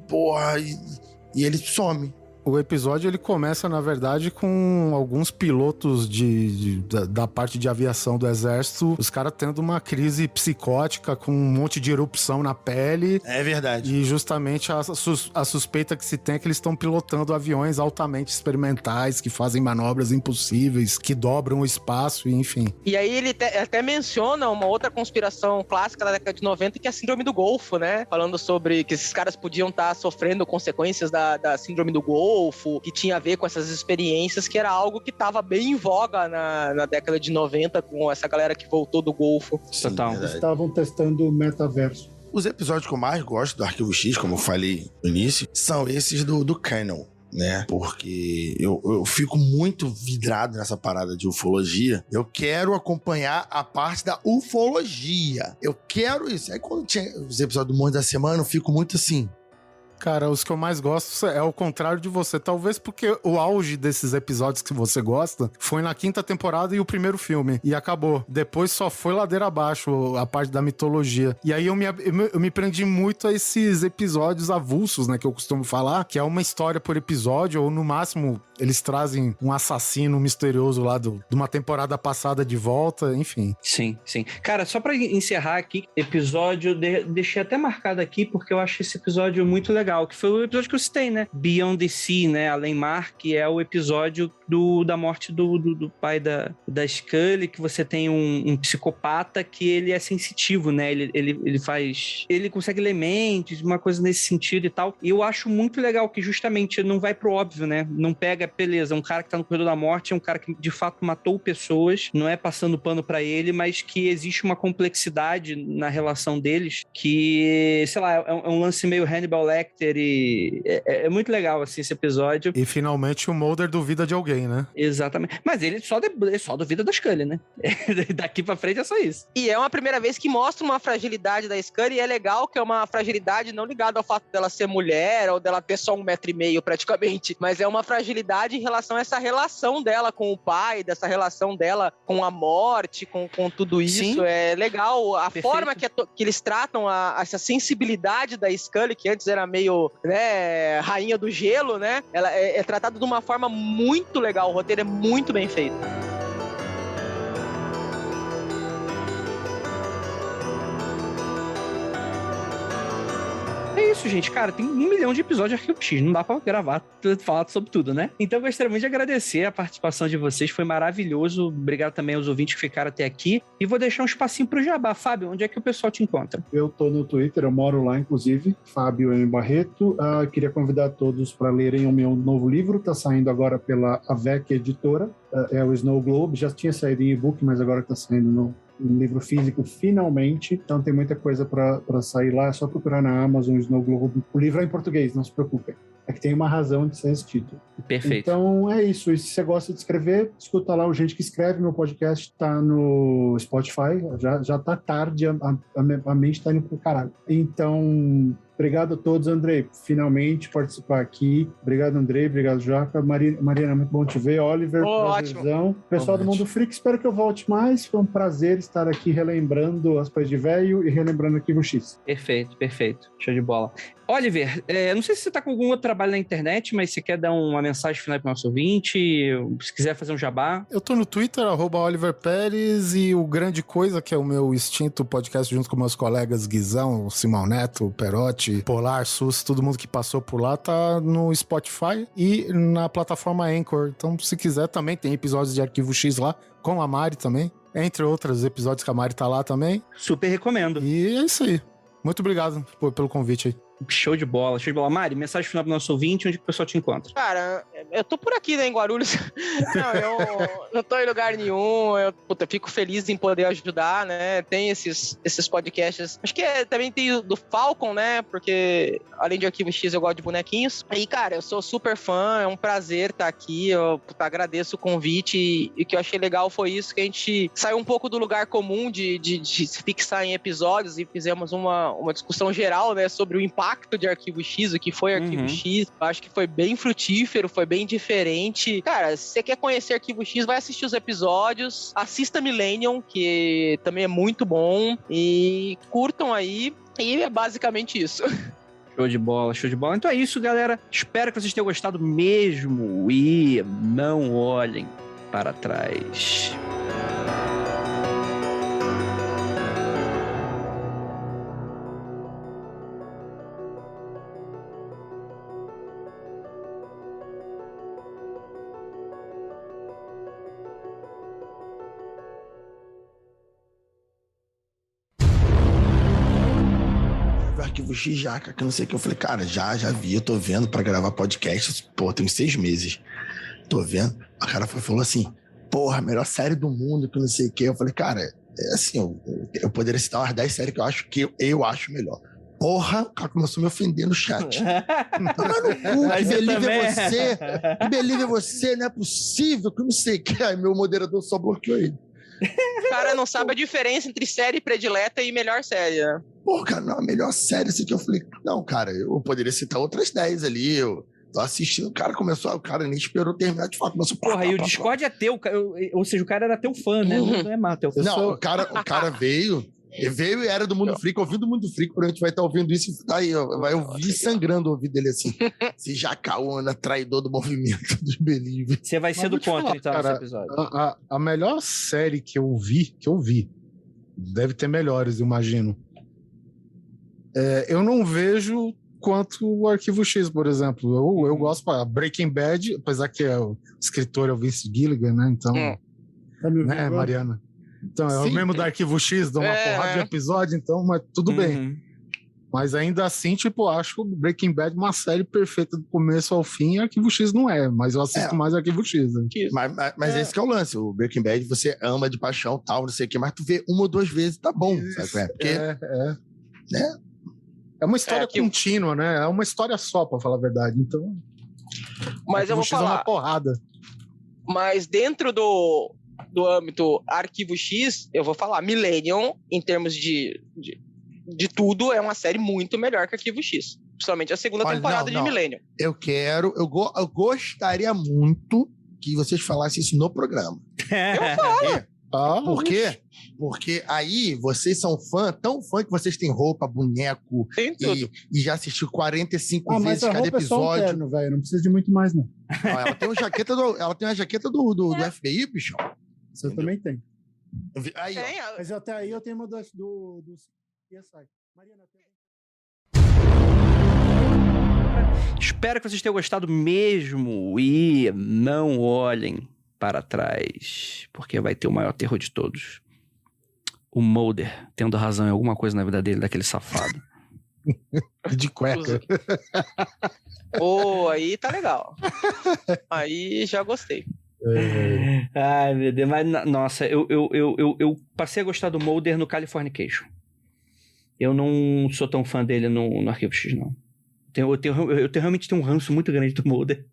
e ele some. O episódio, ele começa, na verdade, com alguns pilotos da parte de aviação do exército, os caras tendo uma crise psicótica com um monte de erupção na pele. É verdade. E justamente a suspeita que se tem é que eles estão pilotando aviões altamente experimentais, que fazem manobras impossíveis, que dobram o espaço, enfim. E aí ele até menciona uma outra conspiração clássica da década de 90, que é a Síndrome do Golfo, né? Falando sobre que esses caras podiam estar sofrendo consequências da Síndrome do Golfo, que tinha a ver com essas experiências, que era algo que estava bem em voga na década de 90, com essa galera que voltou do Golfo. Total. Eles estavam testando o metaverso. Os episódios que eu mais gosto do Arquivo X, como eu falei no início, são esses do Canon, né? Porque eu fico muito vidrado nessa parada de ufologia. Eu quero acompanhar a parte da ufologia. Eu quero isso. Aí quando tinha os episódios do Monte da Semana, eu fico muito assim... Cara, os que eu mais gosto é o contrário de você. Talvez porque o auge desses episódios que você gosta foi na 5ª temporada e o primeiro filme. E acabou. Depois só foi ladeira abaixo a parte da mitologia. E aí eu me prendi muito a esses episódios avulsos, né? Que eu costumo falar. Que é uma história por episódio. Ou no máximo, eles trazem um assassino misterioso lá de uma temporada passada de volta. Enfim. Sim, sim. Cara, só pra encerrar aqui, episódio... Deixei até marcado aqui porque eu acho esse episódio muito legal. Que foi o episódio que eu citei, né? Beyond the Sea, né? Além Mar, que é o episódio da morte do pai da Scully, que você tem um psicopata que ele é sensitivo, né? Ele consegue ler mentes, uma coisa nesse sentido e tal. E eu acho muito legal que justamente não vai pro óbvio, né? Não pega, beleza, um cara que tá no corredor da morte é um cara que de fato matou pessoas, não é passando pano pra ele, mas que existe uma complexidade na relação deles que, sei lá, é um lance meio Hannibal Lecter e é muito legal, assim, esse episódio. E finalmente o Mulder duvida de alguém, né? Exatamente. Mas ele só duvida da Scully, né? Daqui pra frente é só isso. E é uma primeira vez que mostra uma fragilidade da Scully, e é legal que é uma fragilidade não ligada ao fato dela ser mulher ou dela ter só 1,5 metro praticamente, mas é uma fragilidade em relação a essa relação dela com o pai, dessa relação dela com a morte, com tudo isso. Sim. É legal a Perfeito. Forma que eles tratam essa sensibilidade da Scully, que antes era meio, né, rainha do gelo, né? Ela é tratada de uma forma muito legal, o roteiro é muito bem feito. É isso, gente. Cara, tem 1 milhão de episódios de Arquivo X. Não dá pra falar sobre tudo, né? Então, eu gostaria muito de agradecer a participação de vocês. Foi maravilhoso. Obrigado também aos ouvintes que ficaram até aqui. E vou deixar um espacinho pro Jabá. Fábio, onde é que o pessoal te encontra? Eu tô no Twitter, eu moro lá, inclusive. Fábio M. Barreto. Queria convidar todos para lerem o meu novo livro. Tá saindo agora pela AVEC Editora. É o Snow Globe. Já tinha saído em e-book, mas agora tá saindo no livro físico, finalmente. Então tem muita coisa para sair lá. É só procurar na Amazon, Snow Globe. O livro é em português, não se preocupem. É que tem uma razão de ser esse título. Perfeito. Então é isso. E se você gosta de escrever, escuta lá o Gente que Escreve. Meu podcast tá no Spotify. Já tá tarde, a mente tá indo pro caralho. Então Obrigado a todos, Andrei. Finalmente participar aqui. Obrigado, Andrei. Obrigado, Jaca. Mariana, muito bom te ver. Oliver, prazerzão. Pessoal do Mundo Freak, espero que eu volte mais. Foi um prazer estar aqui relembrando as coisas de velho e relembrando Arquivo X. Perfeito. Show de bola. Oliver, não sei se você tá com algum outro trabalho na internet, mas você quer dar uma mensagem final pro nosso ouvinte? Se quiser fazer um jabá. Eu tô no Twitter, @Oliver Pérez, e o Grande Coisa, que é o meu extinto podcast junto com meus colegas Guizão, Simão Neto, Perotti, Polar, Sus, todo mundo que passou por lá, tá no Spotify e na plataforma Anchor. Então, se quiser, também tem episódios de Arquivo X lá, com a Mari também, entre outros episódios que a Mari tá lá também. Super recomendo. E é isso aí. Muito obrigado pelo convite aí. Show de bola. Mari, mensagem final pro nosso ouvinte, onde que o pessoal te encontra? Cara, eu tô por aqui, né, em Guarulhos. Não, eu não tô em lugar nenhum. Eu fico feliz em poder ajudar, né? Tem esses podcasts. Acho que também tem do Falcon, né? Porque além de Arquivo X, eu gosto de bonequinhos. E, cara, eu sou super fã. É um prazer estar aqui. Eu agradeço o convite. E o que eu achei legal foi isso, que a gente saiu um pouco do lugar comum de se fixar em episódios e fizemos uma discussão geral, né? Sobre o impacto de Arquivo X, o que foi Arquivo X. Eu acho que foi bem frutífero, foi bem diferente. Cara, se você quer conhecer Arquivo X, vai assistir os episódios, assista Millennium, que também é muito bom, e curtam aí, e é basicamente isso. Show de bola. Então é isso, galera. Espero que vocês tenham gostado mesmo, e não olhem para trás. Arquivo X, Jaca, que não sei o que. Eu falei, cara, já vi, eu tô vendo pra gravar podcast. Pô, tem uns 6 meses. Tô vendo. A cara falou assim, porra, melhor série do mundo, que não sei o que. Eu falei, cara, é assim, eu poderia citar umas 10 séries que eu acho melhor. Porra, o cara começou a me ofender no chat. Toma no cu, que Believe é você. Que Believe é você, não é possível, que não sei o que. Aí meu moderador só bloqueou ele. O cara não sabe a diferença entre série predileta e melhor série, né? Pô, cara, não, a melhor série assim que eu falei, não, cara, eu poderia citar outras 10 ali, eu tô assistindo, o cara nem esperou terminar de falar, começou... Porra, e o Discord é teu, ou seja, o cara era teu fã, né? Não é mais teu fã. Não, o cara veio e era do Mundo Freak, ouvindo o Mundo Freak, por a gente vai estar ouvindo isso, aí, vai ouvir sangrando o ouvido dele assim, esse jacaúna, traidor do movimento dos Believe. Você vai ser do contra, então, nesse episódio. A melhor série que eu vi, deve ter melhores, eu imagino. Eu não vejo quanto o Arquivo X, por exemplo. Eu gosto para Breaking Bad, apesar que o escritor é o Vince Gilligan, né? Então, né, Mariana? Então, é o mesmo do Arquivo X, dá uma porrada de episódio, então, mas tudo bem. Mas ainda assim, tipo, acho o Breaking Bad uma série perfeita do começo ao fim, e Arquivo X não é, mas eu assisto mais Arquivo X. Né? Mas esse que é o lance, o Breaking Bad você ama de paixão, tal, não sei o que, mas tu vê 1 ou 2 vezes, tá bom, sabe? Porque, né? É uma história contínua, né? É uma história só, pra falar a verdade, então... Mas eu vou falar... É uma porrada. Mas dentro do âmbito Arquivo X, eu vou falar, Millennium, em termos de tudo, é uma série muito melhor que Arquivo X. Principalmente a segunda temporada de Millennium. Eu gostaria muito que vocês falassem isso no programa. Eu falo. Por quê? Porque aí vocês são tão fã que vocês têm roupa, boneco e já assistiu 45 vezes cada episódio. É só um terno, velho, não precisa de muito mais, não. Ela tem uma jaqueta do FBI, bicho. Você também tem. Aí, mas até aí eu tenho uma do CSI. Mariana, espero que vocês tenham gostado mesmo e não olhem para trás, porque vai ter o maior terror de todos. O Mulder tendo razão em alguma coisa na vida dele, daquele safado. De cueca. Pô, aí tá legal. Aí já gostei. Ai, meu Deus, mas nossa, eu passei a gostar do Mulder no Californication. Eu não sou tão fã dele no Arquivo X, não. Eu realmente tenho um ranço muito grande do Mulder.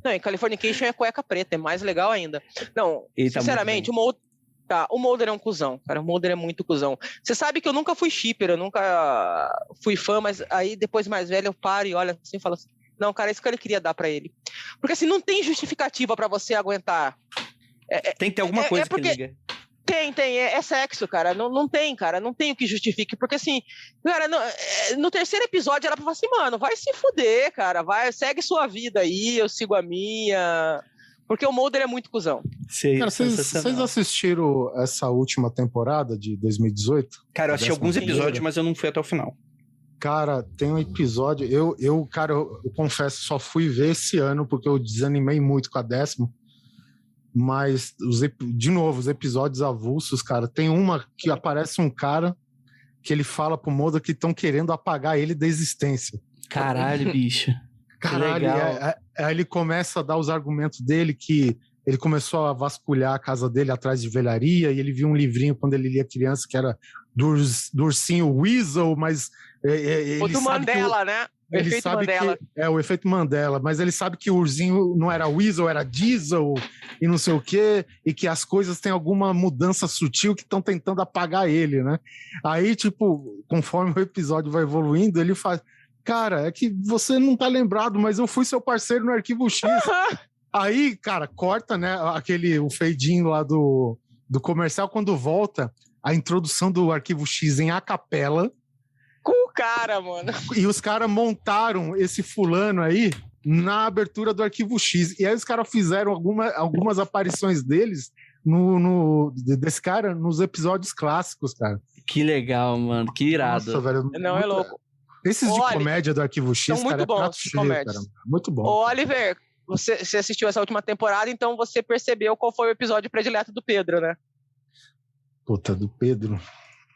Não, em Californication é cueca preta, é mais legal ainda. Não, sinceramente, Tá, o Mulder é um cuzão, cara. O Mulder é muito cuzão. Você sabe que eu nunca fui shipper, eu nunca fui fã, mas aí depois mais velho eu paro e olho assim e falo assim, não, cara, é isso que ele queria dar pra ele. Porque assim, não tem justificativa pra você aguentar. Tem que ter alguma coisa porque... que liga. Tem, é sexo, cara. Não tem, cara. Não tem o que justifique. Porque assim, cara, no terceiro episódio era pra falar assim, mano, vai se fuder, cara. Segue sua vida aí, eu sigo a minha. Porque o Mulder é muito cuzão. Cara, vocês assistiram essa última temporada de 2018? Cara, eu assisti alguns episódios, mas eu não fui até o final. Cara, tem um episódio... Eu confesso, só fui ver esse ano, porque eu desanimei muito com a 10ª. Mas, de novo, os episódios avulsos, cara. Tem uma que aparece um cara que ele fala pro Mulder que estão querendo apagar ele da existência. Caralho, bicho. Caralho, aí ele começa a dar os argumentos dele que ele começou a vasculhar a casa dele atrás de velharia e ele viu um livrinho quando ele lia criança que era do ursinho Weasel, mas... o do Mandela, né? O ele efeito sabe Mandela. que o efeito Mandela, mas ele sabe que o ursinho não era Weasel, era Diesel e não sei o quê, e que as coisas têm alguma mudança sutil que estão tentando apagar ele, né? Aí, tipo, conforme o episódio vai evoluindo, ele faz... Cara, é que você não tá lembrado, mas eu fui seu parceiro no Arquivo X. Aí, cara, corta, né, o fade-in lá do comercial, quando volta a introdução do Arquivo X em a capela. Com o cara, mano. E os caras montaram esse fulano aí na abertura do Arquivo X. E aí os caras fizeram algumas aparições deles desse cara nos episódios clássicos, cara. Que legal, mano. Que irado. Nossa, velho. Não, é louco. Esses de comédia do Arquivo X, cara, é prato cheio, cara. Muito bom. Ô, Oliver, você assistiu essa última temporada, então você percebeu qual foi o episódio predileto do Pedro, né? Puta, do Pedro.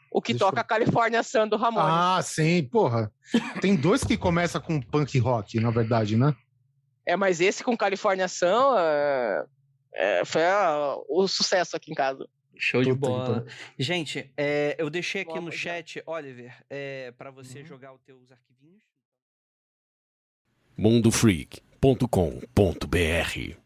O que toca California Sun do Ramones. Ah, sim, porra. Tem dois que começam com punk rock, na verdade, né? Mas esse com California Sun foi o sucesso aqui em casa. Show de bola. Gente, eu deixei aqui no chat, Oliver, para você jogar os teus arquivinhos. mundofreak.com.br